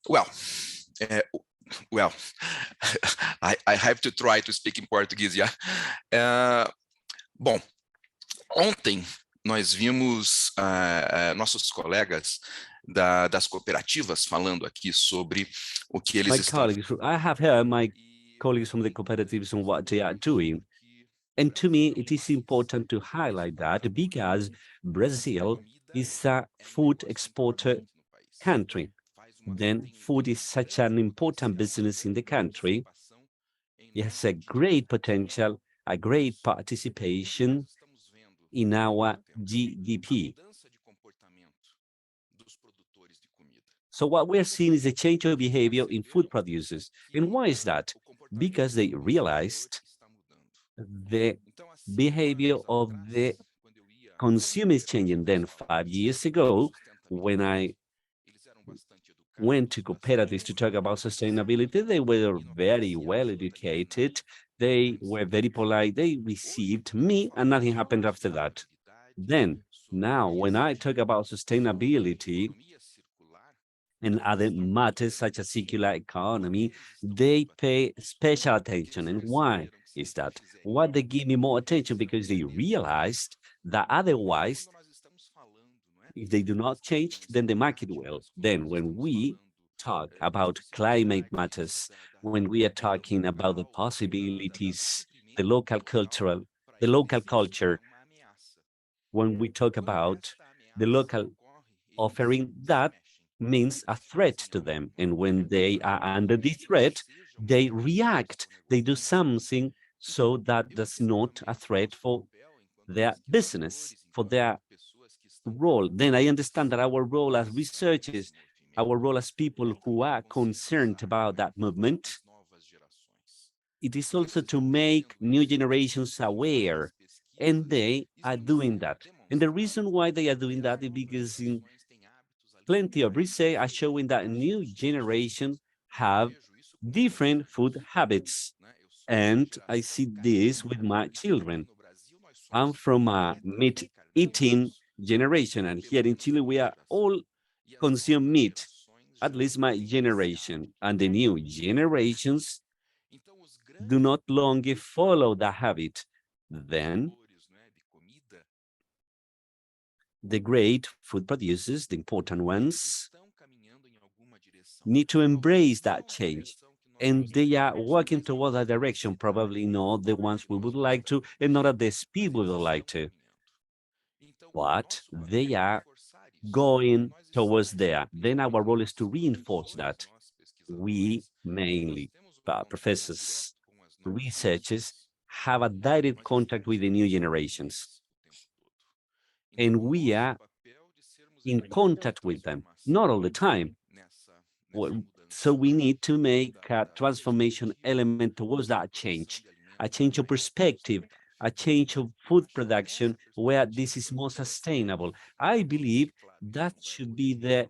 Well, I have to try to speak in Portuguese, yeah? Bom, ontem nós vimos nossos colegas das cooperativas falando aqui sobre o que eles estão... I have heard my colleagues from the cooperatives on what they are doing. And to me, it is important to highlight that because Brazil is a food exporter country. Then food is such an important business in the country. It has a great potential, a great participation in our GDP. So what we're seeing is a change of behavior in food producers. And why is that? Because they realized the behavior of the consumer is changing. Then 5 years ago, when I went to cooperatives to talk about sustainability, they were very well educated. They were very polite. They received me, and nothing happened after that. Then, now, when I talk about sustainability and other matters such as circular economy, they pay special attention. And why is that? Why they give me more attention? Because they realized that otherwise, if they do not change, then the market will. Then when we talk about climate matters, when we are talking about the possibilities the local culture. When we talk about the local offering, that means a threat to them. And when they are under the threat, they react, they do something so that that's not a threat for their business, for their role. Then I understand that our role as researchers, our role as people who are concerned about that movement, it is also to make new generations aware, and they are doing that. And the reason why they are doing that is because in plenty of research are showing that new generation have different food habits. And I see this with my children. I'm from a meat-eating generation, and here in Chile, we are all consume meat, at least my generation. And the new generations do not longer follow that habit. Then the great food producers, the important ones, need to embrace that change. And they are working toward that direction, probably not the ones we would like to, and not at the speed we would like to. But they are going towards there. Then our role is to reinforce that. We mainly, professors, researchers, have a direct contact with the new generations. And we are in contact with them, not all the time. Well, so we need to make a transformation element towards that change, a change of perspective, a change of food production where this is more sustainable. I believe that should be the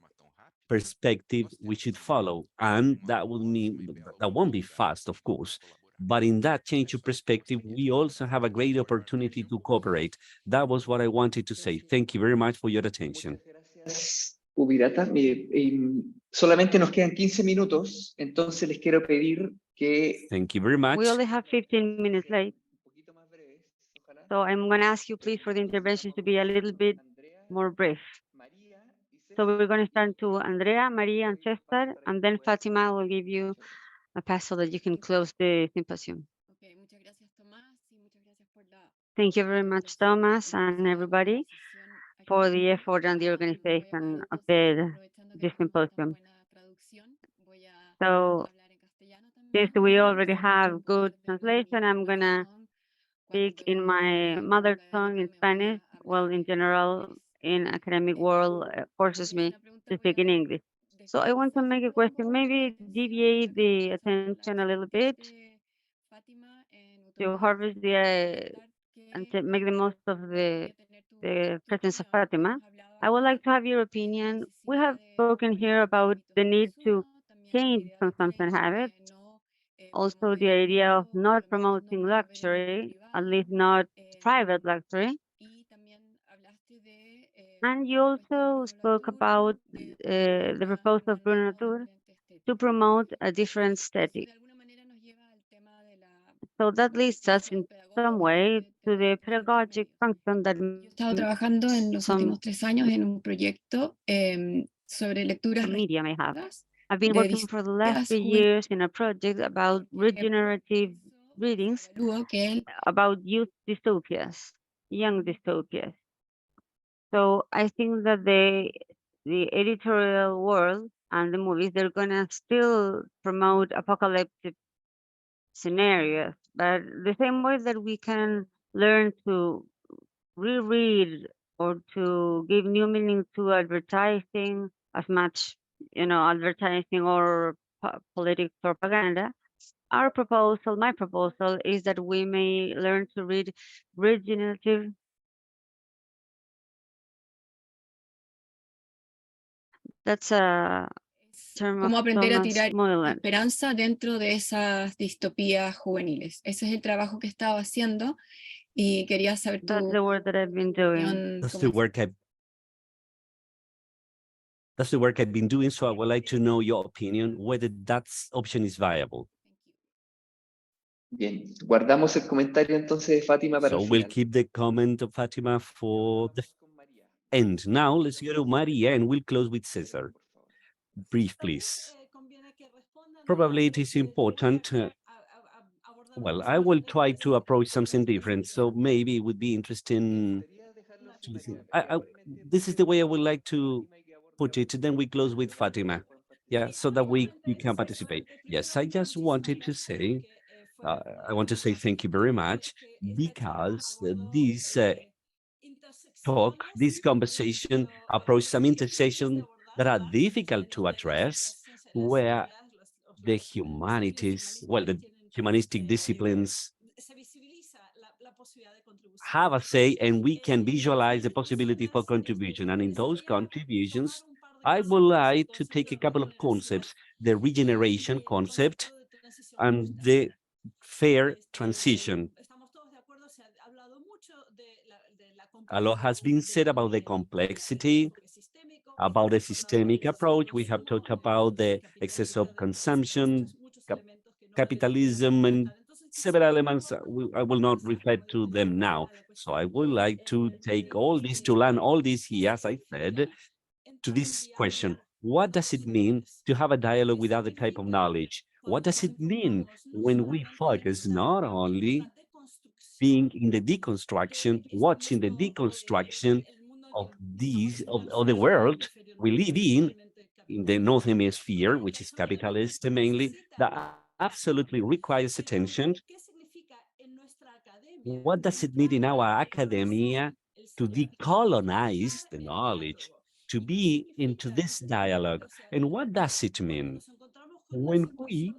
perspective we should follow. And that will mean that won't be fast, of course. But in that change of perspective, we also have a great opportunity to cooperate. That was what I wanted to say. Thank you very much for your attention. Ubirata, solamente nos quedan 15 minutos, entonces les quiero pedir que... Thank you very much. We only have 15 minutes late. So I'm going to ask you, please, for the interventions to be a little bit more brief. So we're going to start to Andrea, Maria, and Cesar, and then Fatima will give you a pass so that you can close the symposium. Thank you very much, Thomas, and everybody, for the effort and the organization of this symposium. So since we already have good translation, I'm going to speak in my mother tongue in Spanish. Well, in general, in academic world, forces me to speak in English. So I want to make a question, maybe deviate the attention a little bit to harvest and to make the most of the presence of Fatima. I would like to have your opinion. We have spoken here about the need to change consumption habits. Also, the idea of not promoting luxury, at least not private luxury. And you also spoke about the proposal of Bruno Latour to promote a different aesthetic. So that leads us in some way to the pedagogic function that He estado trabajando en los últimos 3 años en un proyecto sobre lecturas media may have. I've been working for the last 3 years in a project about regenerative readings about youth dystopias, young dystopias. So I think that the editorial world and the movies, they're gonna still promote apocalyptic scenarios, but the same way that we can learn to reread or to give new meaning to advertising as much, advertising or political propaganda, my proposal is that we may learn to read regenerative. That's a term Cómo of aprender a Thomas tirar Moylan. esperanza dentro de esas distopías juveniles. Ese es el trabajo que estaba haciendo y quería saber tu That's the work that I've been doing. That's the work I've been doing, so I would like to know your opinion, whether that option is viable. Bien, guardamos el comentario entonces de Fátima para el So we'll final. keep the comment of Fatima for the end. Now let's go to Maria and we'll close with Cesar. Brief, please. Probably it is important Well, I will try to approach something different, so maybe it would be interesting to listen. This is the way I would like to put it. Then we close with Fatima. Yeah, so that you can participate. Yes, I just wanted to say, I want to say thank you very much, because this talk, this conversation approach some intersections that are difficult to address, where the humanities, well, the humanistic disciplines have a say, and we can visualize the possibility for contribution. And in those contributions, I would like to take a couple of concepts, the regeneration concept and the fair transition. A lot has been said about the complexity, about the systemic approach. We have talked about the excess of consumption, capitalism, and several elements. I will not reflect to them now. So I would like to take all this, to learn all this here, as I said, to this question. What does it mean to have a dialogue with other type of knowledge? What does it mean when we focus not only being in the deconstruction, watching the deconstruction of the world we live in the North Hemisphere, which is capitalist mainly, that absolutely requires attention. What does it mean in our academia to decolonize the knowledge, to be into this dialogue? And what does it mean when we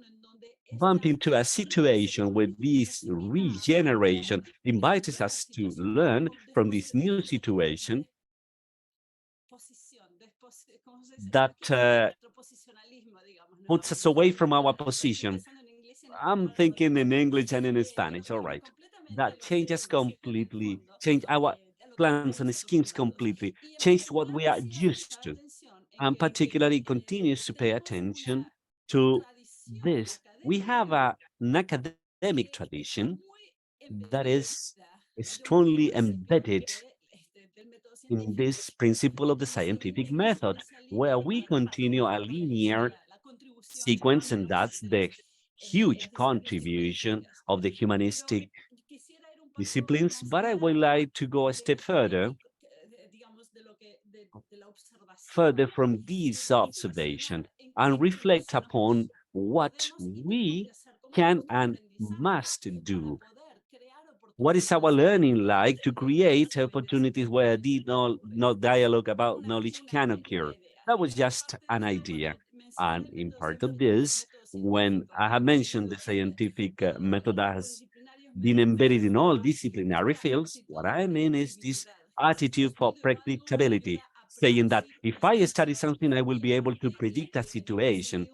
bump into a situation where this regeneration invites us to learn from this new situation that puts us away from our position? I'm thinking in English and in Spanish, all right. That changes completely, change our plans and schemes completely, change what we are used to, and particularly continues to pay attention to this. We have an academic tradition that is strongly embedded in this principle of the scientific method, where we continue a linear sequence, and that's the huge contribution of the humanistic disciplines. But I would like to go a step further from this observation and reflect upon what we can and must do. What is our learning like to create opportunities where no dialogue about knowledge can occur? That was just an idea. And in part of this, when I have mentioned the scientific method that has been embedded in all disciplinary fields, what I mean is this attitude for predictability, saying that if I study something, I will be able to predict a situation.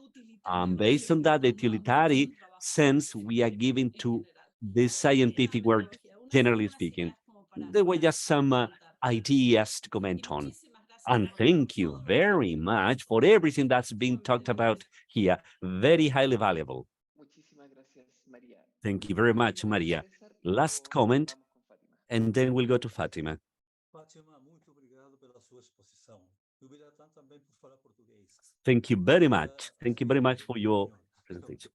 Based on that, the utilitarian sense we are giving to this scientific work, generally speaking. There were just some ideas to comment on. And thank you very much for everything that's been talked about here. Very highly valuable. Thank you very much, Maria. Last comment, and then we'll go to Fatima. Thank you very much. Thank you very much for your presentation.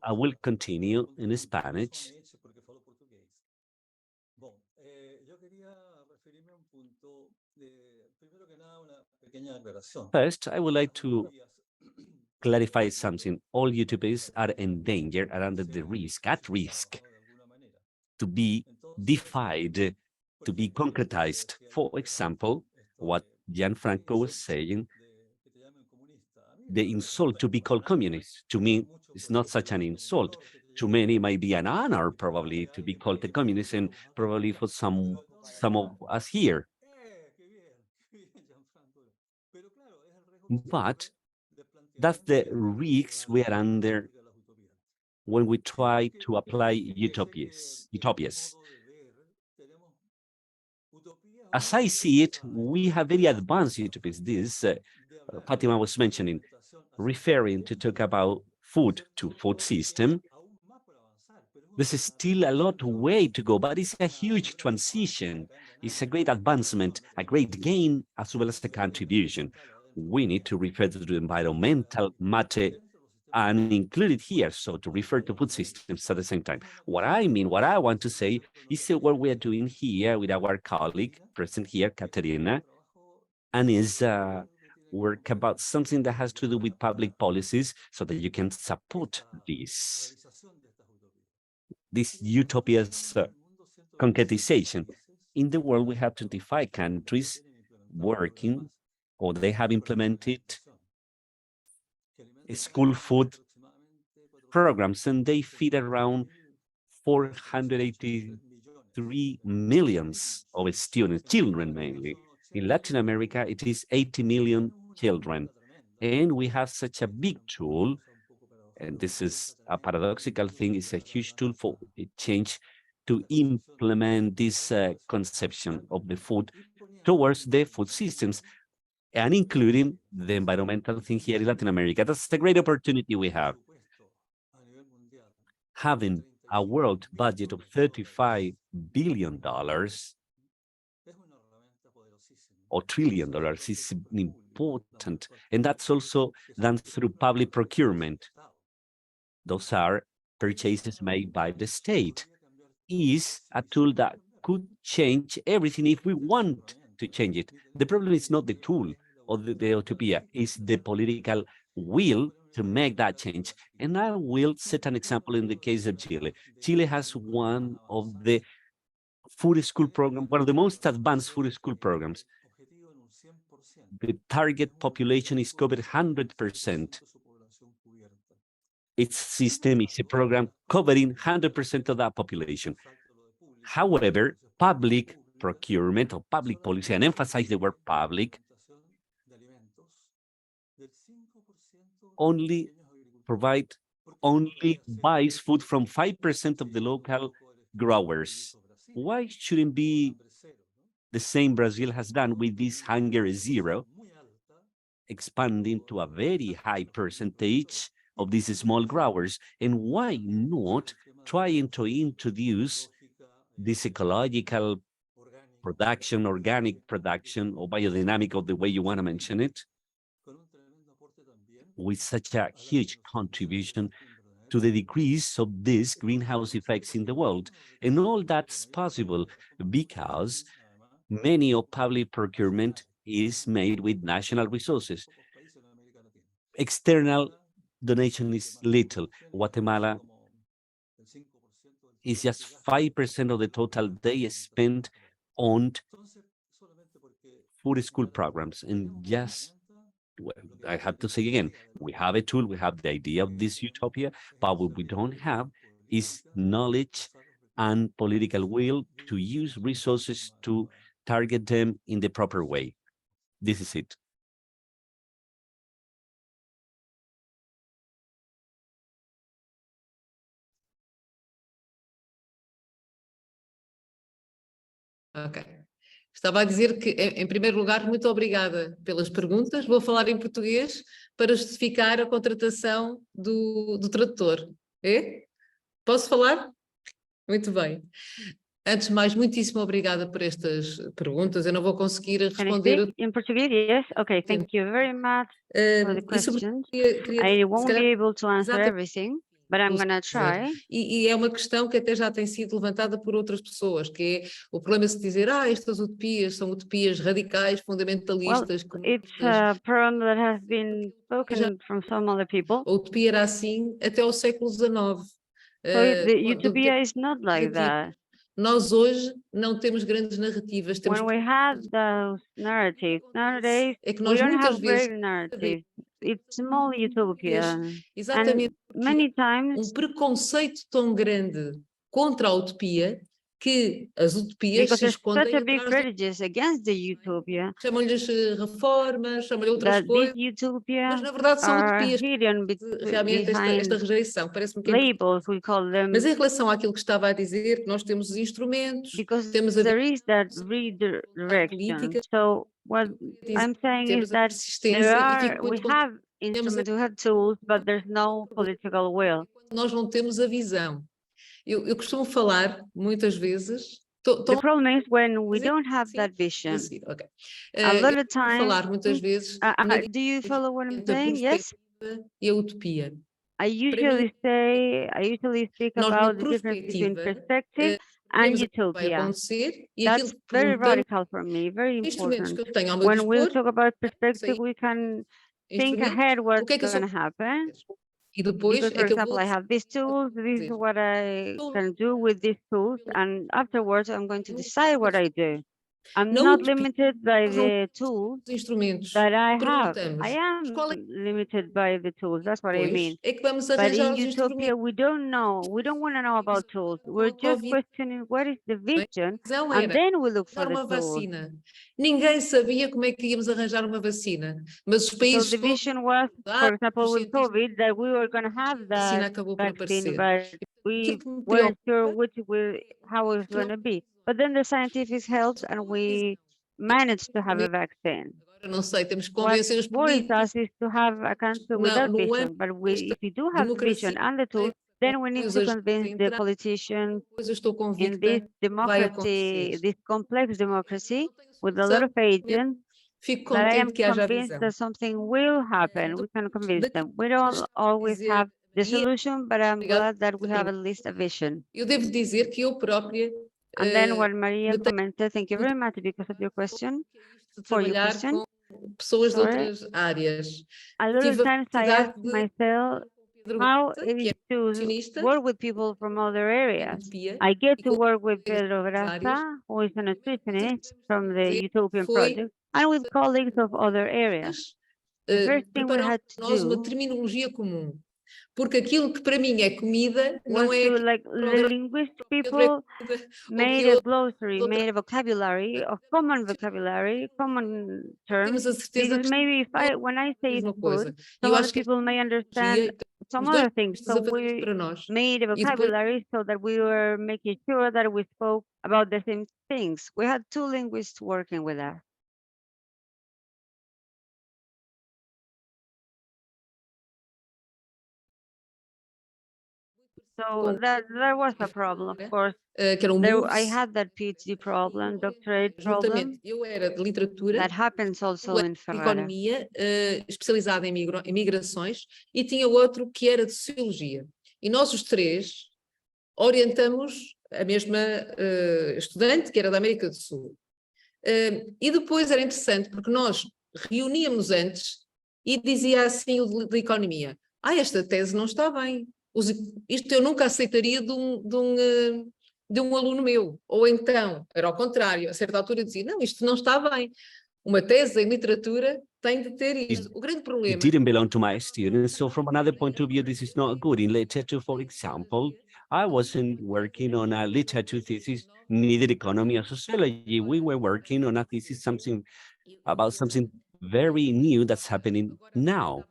I will continue in Spanish. First, I would like to clarify something. All utopias are in danger, are under the risk, at risk, to be defied, to be concretized. For example, what Gianfranco was saying, the insult to be called communist, to me, is not such an insult. To many, it might be an honor, probably, to be called a communist, and probably for some of us here. But that's the risks we are under when we try to apply utopias. As I see it, we have very advanced utopias. This Fatima was mentioning, referring to talk about food system. This is still a lot way to go, but it's a huge transition. It's a great advancement, a great gain, as well as a contribution. We need to refer to the environmental matter and included here, so to refer to food systems at the same time. What I mean, what I want to say is what we are doing here with our colleague present here, Caterina, and is work about something that has to do with public policies so that you can support this utopia's concretization. In the world, we have 25 countries working, or they have implemented school food programs, and they feed around 483 million of students, children mainly. In Latin America, it is 80 million children. And we have such a big tool, and this is a paradoxical thing, it's a huge tool for a change to implement this conception of the food towards the food systems, and including the environmental thing here in Latin America. That's the great opportunity we have. Having a world budget of $35 billion or $1 trillion is important, and that's also done through public procurement. Those are purchases made by the state. Is a tool that could change everything if we want to change it. The problem is not the tool or the utopia, it's the political will to make that change. And I will set an example in the case of Chile. Chile has one of the food school programs, one of the most advanced food school programs. The target population is covered 100%. Its system is a program covering 100% of that population. However, public procurement or public policy, and emphasize the word public, only buys food from 5% of the local growers. Why shouldn't be the same Brazil has done with this hunger zero, expanding to a very high percentage of these small growers? And why not trying to introduce this ecological production, organic production, or biodynamic, or the way you want to mention it, with such a huge contribution to the decrease of these greenhouse effects in the world? And all that's possible because many of public procurement is made with national resources. External donation is little. Guatemala is just 5% of the total they spend on food school programs. And just, well, I have to say again, we have a tool, we have the idea of this utopia, but what we don't have is knowledge and political will to use resources to target them in the proper way. This is it. Ok. Estava a dizer que, em primeiro lugar, muito obrigada pelas perguntas. Vou falar em português para justificar a contratação do tradutor. É? Posso falar? Muito bem. Antes de mais, muitíssimo obrigada por estas perguntas. Eu não vou conseguir responder. In Portuguese, yes. Okay, thank you very much for the questions. I won't be able to answer everything, but I'm going to try. E é uma questão que até já tem sido levantada por outras pessoas, que é o problema de se dizer, estas utopias são utopias radicais, fundamentalistas. Well, it's a problem that has been spoken from some other people. A utopia era assim até ao século XIX. So the utopia is not like that. Nós hoje não temos grandes narrativas. When we had those narratives, nowadays é que nós we don't muitas have vezes great narratives. It's small utopia. Exatamente. And many times preconceito tão grande contra a utopia que as utopias se escondem such a big prejudice against the utopia. Chamam-lhes reformas, chamam-lhe outras coisas. Mas na verdade são utopias. Realmente esta rejeição parece-me que labels, we call them. Mas em relação àquilo que estava a dizer, que nós temos instrumentos, temos a there is that redirection. So what I'm saying is that we have instruments, we have tools, but there's no political will. Nós não temos a visão. Eu costumo falar muitas vezes. The problem is when we don't have that vision. Okay. A lot of times. Falar muitas vezes. Do you follow what I'm saying? Yes. E a utopia. I usually speak about the difference between perspective and utopia. That's very radical for me, very important. When we talk about perspective, we can think ahead what's going to happen. Because, for example, I have these tools, this is what I can do with these tools, and afterwards I'm going to decide what I do. I'm not limited by the tools that I have. I am limited by the tools, that's what I mean. But in utopia, we don't know. We don't want to know about tools. We're just questioning what is the vision, and then we look for the tools. Ninguém sabia como é que íamos arranjar uma vacina, mas os países So the vision was, for example, with COVID, that we were going to have that vaccine, but we weren't sure how it was going to be. But then the scientific helped, and we managed to have a vaccine. What worries us is to have a country without vision, but if we do have vision and the tools, then we need to convince the politicians in this democracy, this complex democracy with a lot of agents, that I am convinced that something will happen. We can convince them. We don't always have the solution, but I'm glad that we have at least a vision. And then what Maria commented, thank you very much because of your question, for your question. Sorry. A lot of times I ask myself how it is to work with people from other areas. I get to work with Pedro Graça, who is a nutritionist from the Utopian Project, and with colleagues of other areas. The first thing we had to do porque aquilo que para mim é comida não é like the linguistic people made a glossary, made a vocabulary of common vocabulary, common terms. Because maybe when I say it's food, some other people may understand some other things. So we made a vocabulary so that we were making sure that we spoke about the same things. We had two linguists working with us. So that was a problem, of course. I had that PhD problem, doctorate problem. That happens also in Ferrara. Economia, especializada em migrações, e tinha outro que era de sociologia. E nós os três orientamos a mesma estudante, que era da América do Sul. E depois era interessante, porque nós reuníamos antes e dizia assim o de economia: esta tese não está bem. Isto eu nunca aceitaria de um aluno meu. Ou então, era ao contrário, a certa altura dizia: não, isto não está bem. Uma tese em literatura tem de ter isto. O grande problema... It didn't belong to my students, so from another point of view, this is not good. In literature, for example, I wasn't working on a literature thesis, neither economy or sociology. We were working on a thesis about something very new that's happening now.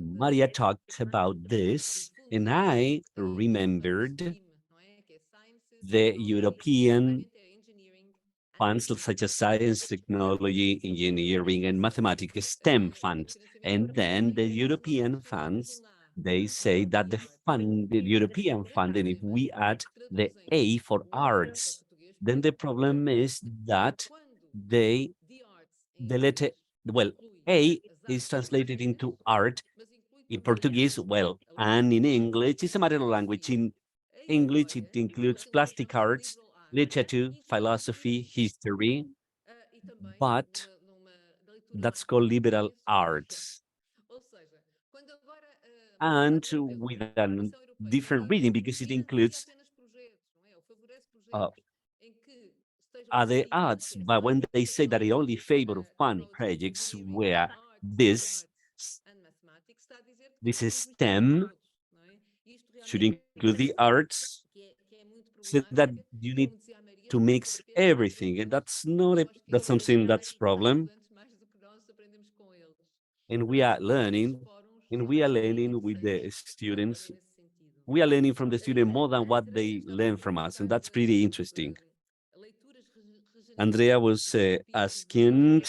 Maria talked about this, and I remembered the European funds such as science, technology, engineering, and mathematics, STEM funds. And then the European funds, they say that the European funding, if we add the A for arts, then the problem is that the letter, A is translated into art in Portuguese, and in English, it's a matter of language. In English, it includes plastic arts, literature, philosophy, history, but that's called liberal arts. And with a different reading, because it includes other arts, but when they say that they only favor fun projects where this STEM should include the arts, so that you need to mix everything, and that's something that's problem. And we are learning with the students. We are learning from the student more than what they learn from us, and that's pretty interesting. Andrea was asking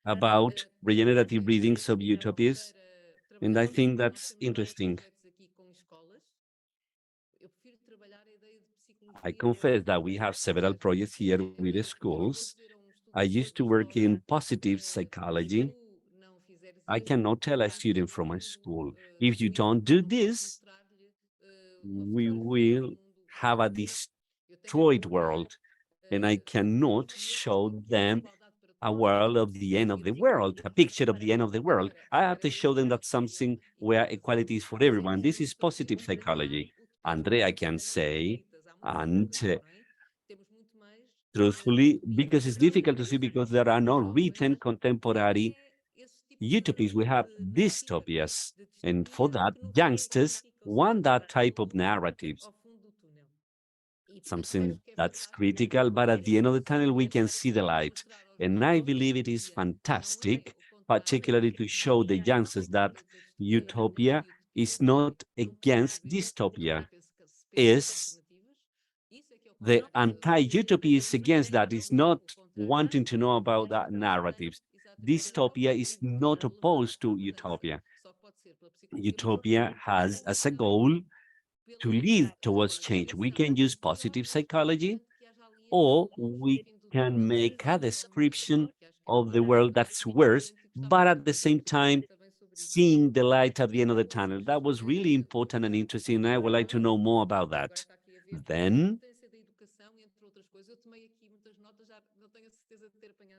about regenerative readings of utopias, and I think that's interesting. I confess that we have several projects here with the schools. I used to work in positive psychology, I cannot tell a student from my school, if you don't do this, we will have a destroyed world. And I cannot show them a world of the end of the world, a picture of the end of the world. I have to show them that something where equality is for everyone. This is positive psychology. Andre, I can say, and truthfully, because it's difficult to see because there are no written contemporary utopias. We have dystopias. And for that, youngsters want that type of narratives. Something that's critical, but at the end of the tunnel, we can see the light. And I believe it is fantastic, particularly to show the youngsters that utopia is not against dystopia. Is the anti-utopia is against that, is not wanting to know about that narratives. Dystopia is not opposed to utopia. Utopia has as a goal to lead towards change. We can use positive psychology, or we can make a description of the world that's worse, but at the same time, seeing the light at the end of the tunnel. That was really important and interesting, and I would like to know more about that. Then,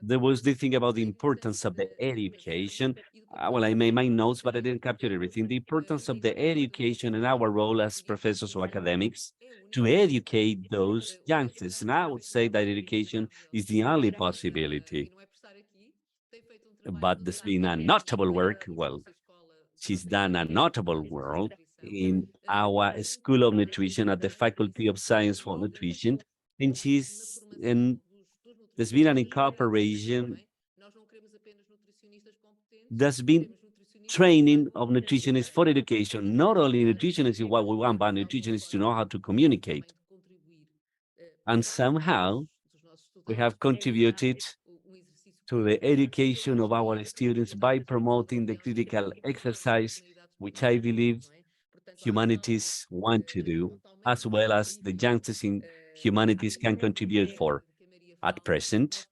there was the thing about the importance of the education. Well, I made my notes, but I didn't capture everything. The importance of the education and our role as professors or academics to educate those youngsters. And I would say that education is the only possibility. But there's been a notable work. Well, she's done a notable work in our School of Nutrition at the Faculty of Science for Nutrition. And there's been an incorporation. There's been training of nutritionists for education. Not only nutritionists is what we want, but nutritionists to know how to communicate. And somehow we have contributed to the education of our students by promoting the critical exercise, which I believe humanities want to do, as well as the youngsters in humanities can contribute for. At present,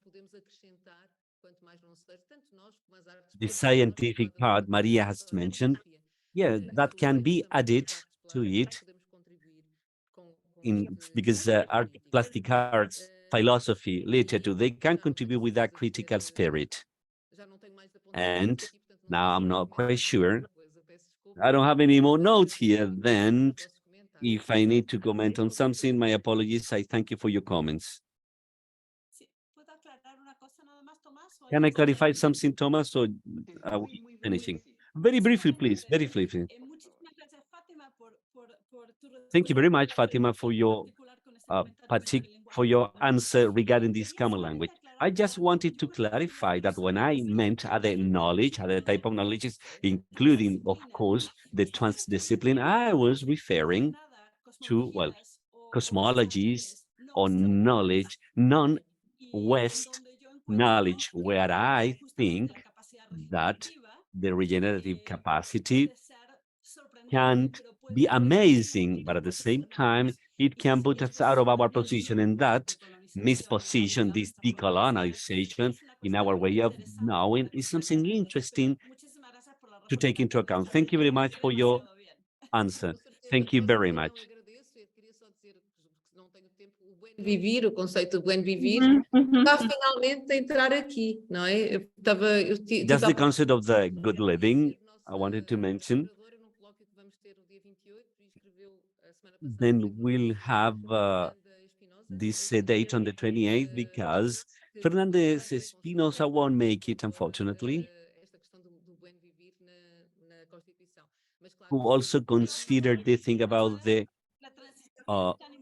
the scientific part Maria has mentioned, yeah, that can be added to it because art, plastic arts, philosophy, literature, they can contribute with that critical spirit. And now I'm not quite sure. I don't have any more notes here. Then if I need to comment on something, my apologies. I thank you for your comments. Can I clarify something, Thomas, or are we finishing? Very briefly, please, very briefly. Thank you very much, Fatima, for your answer regarding this common language. I just wanted to clarify that when I meant other knowledge, other type of knowledges, including, of course, the transdiscipline, I was referring to, well, cosmologies or knowledge, non-West knowledge, where I think that the regenerative capacity can be amazing, but at the same time, it can put us out of our position, and that misposition, this decolonization in our way of knowing is something interesting to take into account. Thank you very much for your answer. Thank you very much. Vivir, o conceito de bem vivir, está finalmente a entrar aqui, não é? Just the concept of the good living, I wanted to mention. Then we'll have this date on the 28th because Fernandez Espinosa won't make it, unfortunately, who also considered the thing about the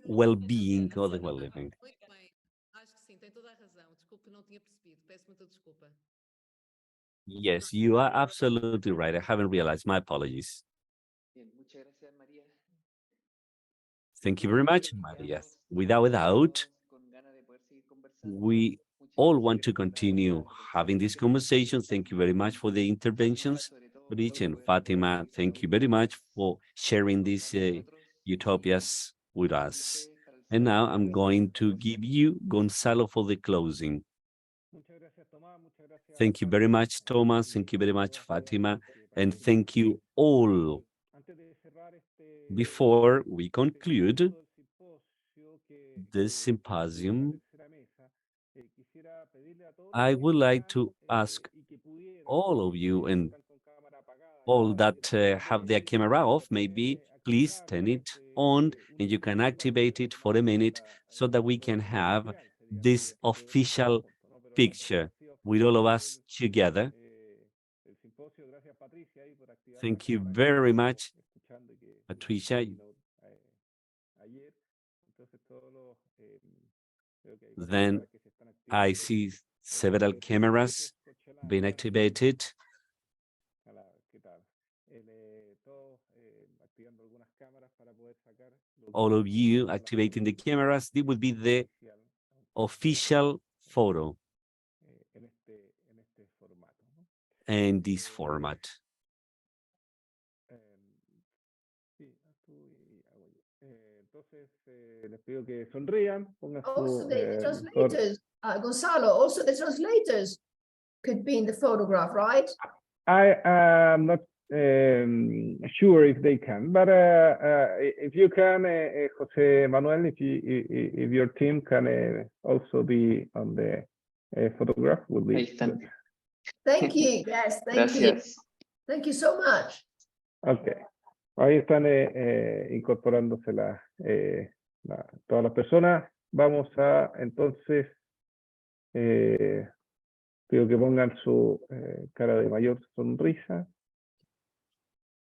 well-being or the well-living. Yes, you are absolutely right. I haven't realized. My apologies. Thank you very much, Maria. Without a doubt, we all want to continue having this conversation. Thank you very much for the interventions. Rich and Fatima, thank you very much for sharing these utopias with us. And now I'm going to give you Gonzalo for the closing. Thank you very much, Thomas. Thank you very much, Fatima. And thank you all. Before we conclude this symposium, I would like to ask all of you and all that have their camera off, maybe please turn it on and you can activate it for a minute so that we can have this official picture with all of us together. Thank you very much, Patricia. Then I see several cameras being activated. All of you activating the cameras, this would be the official photo in this format. Also, the translators, Gonzalo, also the translators could be in the photograph, right? I am not sure if they can, but if you can, Jose Manuel, if your team can also be on the photograph, would be good. Thank you. Yes, thank you. Thank you so much. Okay. Ahí están incorporándose todas las personas. Vamos a entonces pido que pongan su cara de mayor sonrisa.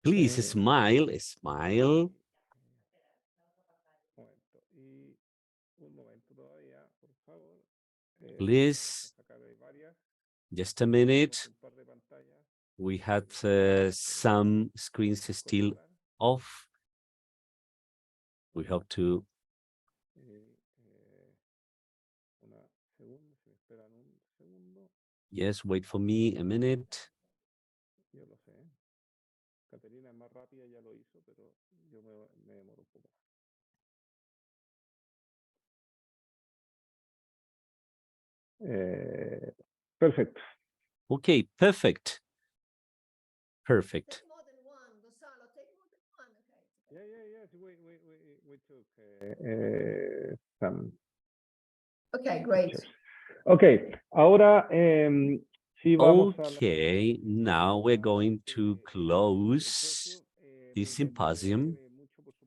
Please smile, smile. Please, just a minute. We had some screens still off. We hope to. Yes, wait for me a minute. Perfect. Okay, perfect. Perfect. Some okay, great. pictures. Okay, ahora sí vamos okay, now we're going to close this symposium.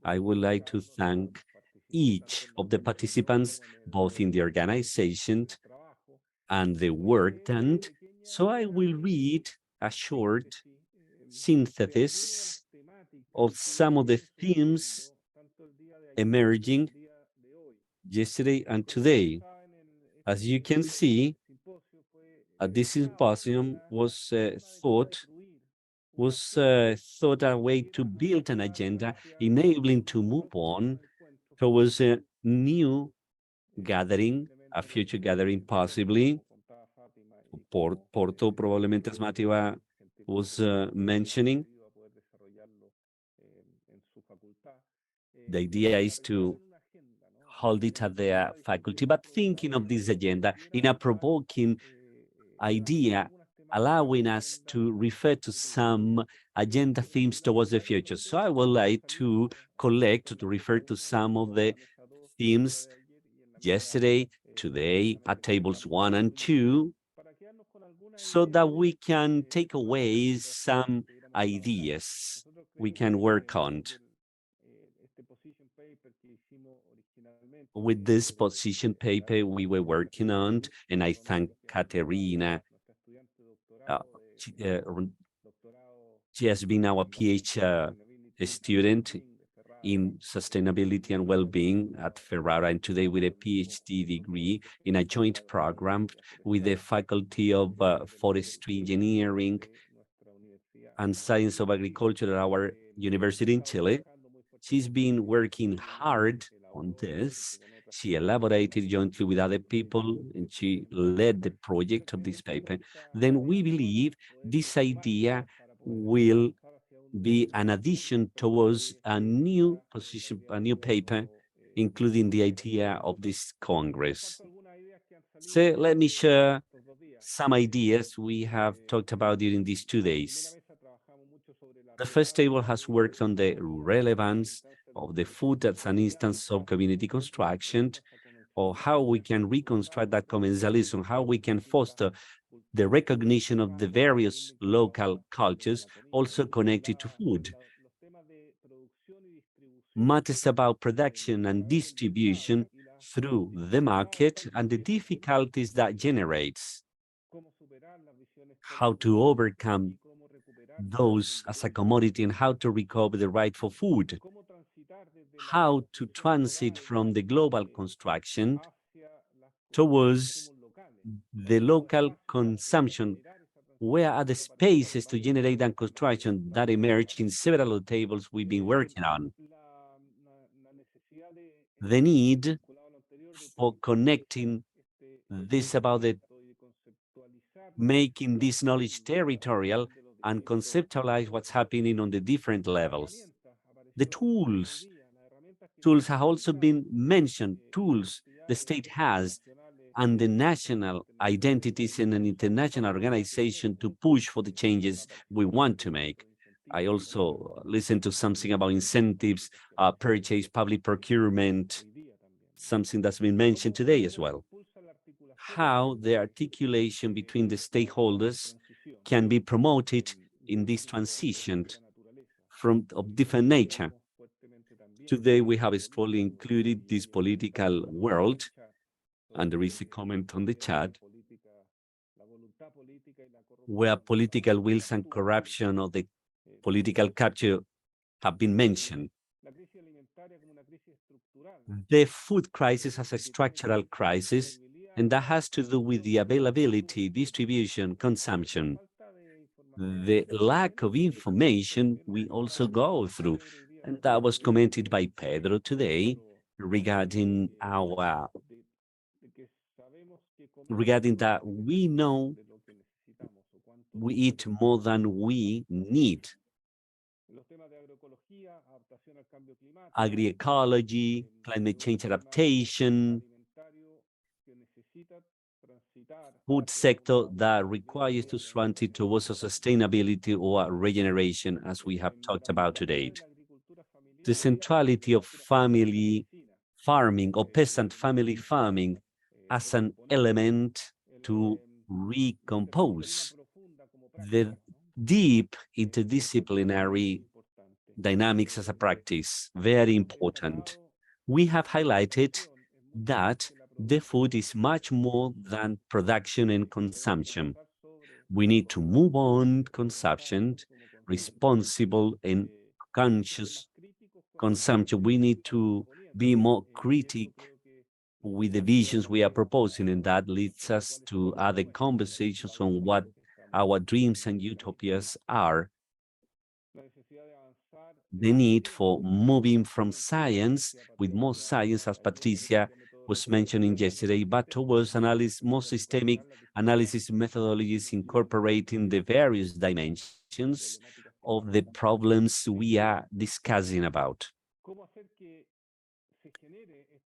I would like to thank each of the participants, both in the organization and the work done. So I will read a short synthesis of some of the themes emerging yesterday and today. As you can see, this symposium was thought a way to build an agenda enabling to move on towards a new gathering, a future gathering possibly. Porto probablemente as Mativa was mentioning. The idea is to hold it at their faculty, but thinking of this agenda in a provoking idea, allowing us to refer to some agenda themes towards the future. So I would like to refer to some of the themes yesterday, today, at tables 1 and 2, so that we can take away some ideas we can work on. With this position paper we were working on, and I thank Katerina. She has been our PhD student in sustainability and well-being at Ferrara, and today with a PhD degree in a joint program with the Faculty of Forestry Engineering and Science of Agriculture at our university in Chile. She's been working hard on this. She elaborated jointly with other people, and she led the project of this paper. Then we believe this idea will be an addition towards a new position, a new paper, including the idea of this Congress. So let me share some ideas we have talked about during these 2 days. The first table has worked on the relevance of the food as an instance of community construction, or how we can reconstruct that commensalism, how we can foster the recognition of the various local cultures also connected to food. Matters about production and distribution through the market and the difficulties that generates. How to overcome those as a commodity and how to recover the right for food. How to transit from the global construction towards the local consumption. Where are the spaces to generate that construction that emerged in several of the tables we've been working on? The need for connecting this about the making this knowledge territorial and conceptualize what's happening on the different levels. The tools have also been mentioned, tools the state has and the national identities in an international organization to push for the changes we want to make. I also listened to something about incentives, purchase, public procurement, something that's been mentioned today as well. How the articulation between the stakeholders can be promoted in this transition of different nature. Today we have strongly included this political world, and there is a comment on the chat where political wills and corruption or the political capture have been mentioned. The food crisis has a structural crisis, and that has to do with the availability, distribution, consumption. The lack of information we also go through, and that was commented by Pedro today regarding that we know we eat more than we need. Agroecology, climate change adaptation, food sector that requires to transit towards a sustainability or a regeneration, as we have talked about today. The centrality of family farming or peasant family farming as an element to recompose the deep interdisciplinary dynamics as a practice, very important. We have highlighted that the food is much more than production and consumption. We need to move on consumption, responsible and conscious consumption. We need to be more critical with the visions we are proposing, and that leads us to other conversations on what our dreams and utopias are. The need for moving from science, with more science, as Patricia was mentioning yesterday, but towards analysis, more systemic analysis methodologies incorporating the various dimensions of the problems we are discussing about.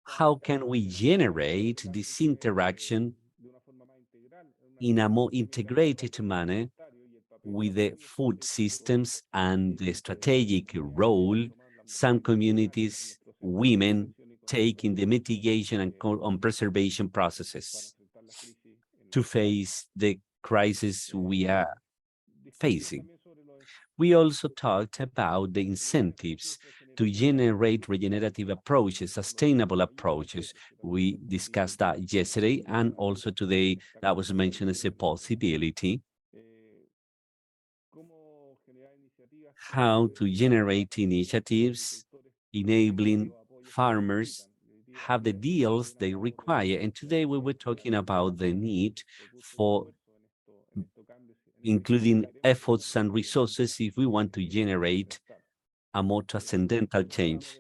How can we generate this interaction in a more integrated manner with the food systems and the strategic role some communities, women, take in the mitigation and on preservation processes to face the crisis we are facing? We also talked about the incentives to generate regenerative approaches, sustainable approaches. We discussed that yesterday, and also today that was mentioned as a possibility. How to generate initiatives enabling farmers have the deals they require. And today we were talking about the need for including efforts and resources if we want to generate a more transcendental change.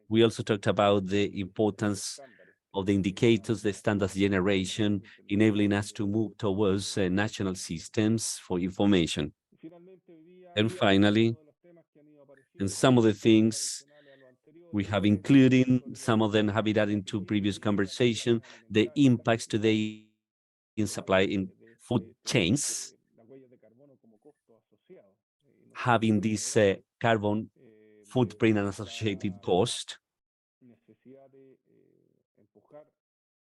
We also talked about the importance of the indicators, the standards generation, enabling us to move towards national systems for information. And finally, and some of the things we have included, some of them have been added into previous conversation, the impacts today in supply in food chains, having this carbon footprint and associated cost,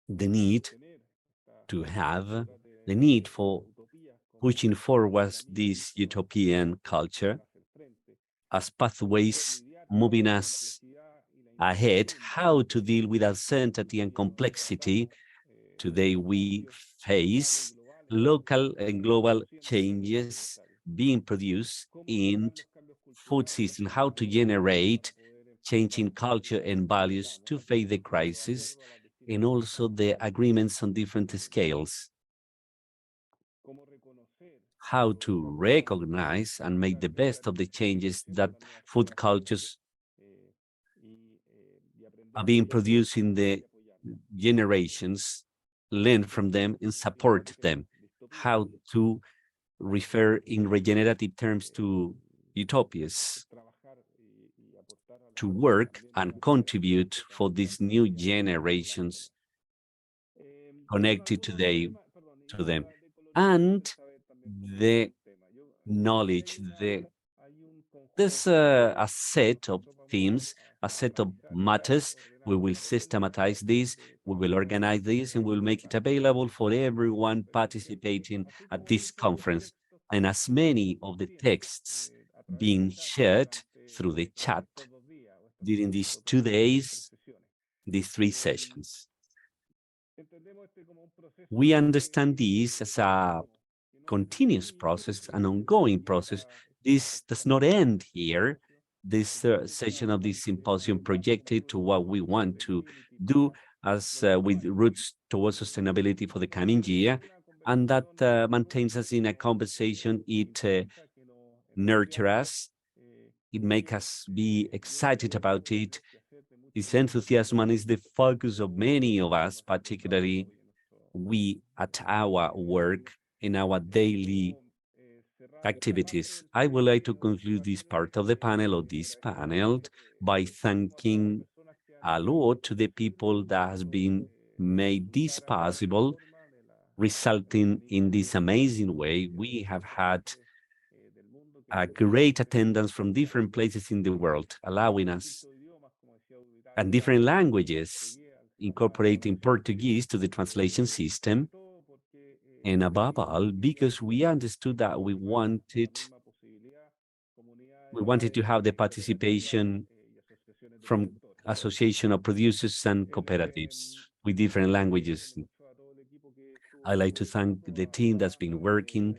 the need to have, the need for pushing forward this utopian culture as pathways moving us ahead, how to deal with uncertainty and complexity. Today we face local and global changes being produced in food system, how to generate changing culture and values to face the crisis, and also the agreements on different scales. How to recognize and make the best of the changes that food cultures are being produced in the generations, learn from them and support them. How to refer in regenerative terms to utopias, to work and contribute for these new generations connected today to them. And the knowledge, there's a set of themes, a set of matters. We will systematize this, we will organize this, and we'll make it available for everyone participating at this conference. And as many of the texts being shared through the chat during these 2 days, these 3 sessions. We understand this as a continuous process, an ongoing process. This does not end here. This session of this symposium projected to what we want to do as with roots towards sustainability for the coming year, and that maintains us in a conversation. It nurtures us, it makes us be excited about it. This enthusiasm is the focus of many of us, particularly we at our work in our daily activities. I would like to conclude this part of the panel, by thanking a lot to the people that has been made this possible, resulting in this amazing way. We have had a great attendance from different places in the world, allowing us, and different languages, incorporating Portuguese to the translation system. And above all, because we understood that we wanted to have the participation from association of producers and cooperatives with different languages. I'd like to thank the team that's been working,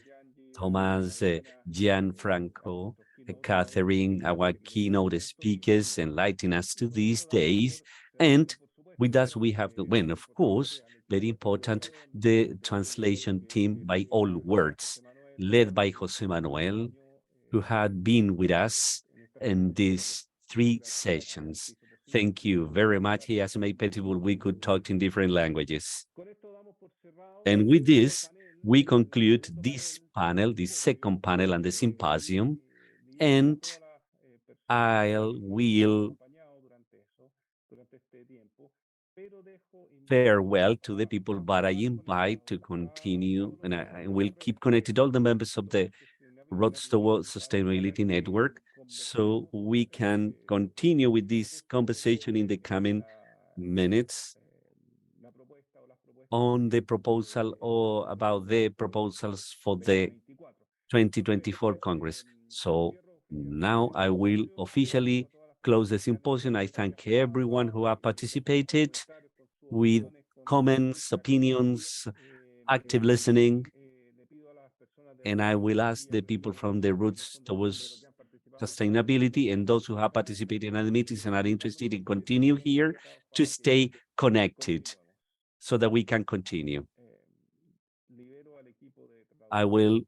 Thomas, Gianfranco, Catherine, our keynote speakers, enlightening us to these days. And with us, we have, when of course, very important, the translation team by all words, led by Jose Manuel, who had been with us in these 3 sessions. Thank you very much. He has made possible we could talk in different languages. And with this, we conclude this panel, this second panel and the symposium, and I will farewell to the people, but I invite to continue, and I will keep connected all the members of the Roads Towards Sustainability Network, so we can continue with this conversation in the coming minutes on the proposal or about the proposals for the 2024 Congress. So now I will officially close the symposium. I thank everyone who have participated with comments, opinions, active listening. And I will ask the people from the Roots Towards Sustainability and those who have participated in the meetings and are interested in continue here to stay connected so that we can continue. I will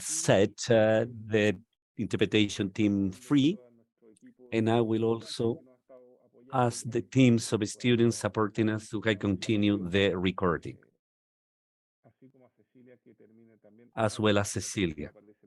set the interpretation team free, and I will also ask the teams of students supporting us to continue the recording, as well as Cecilia.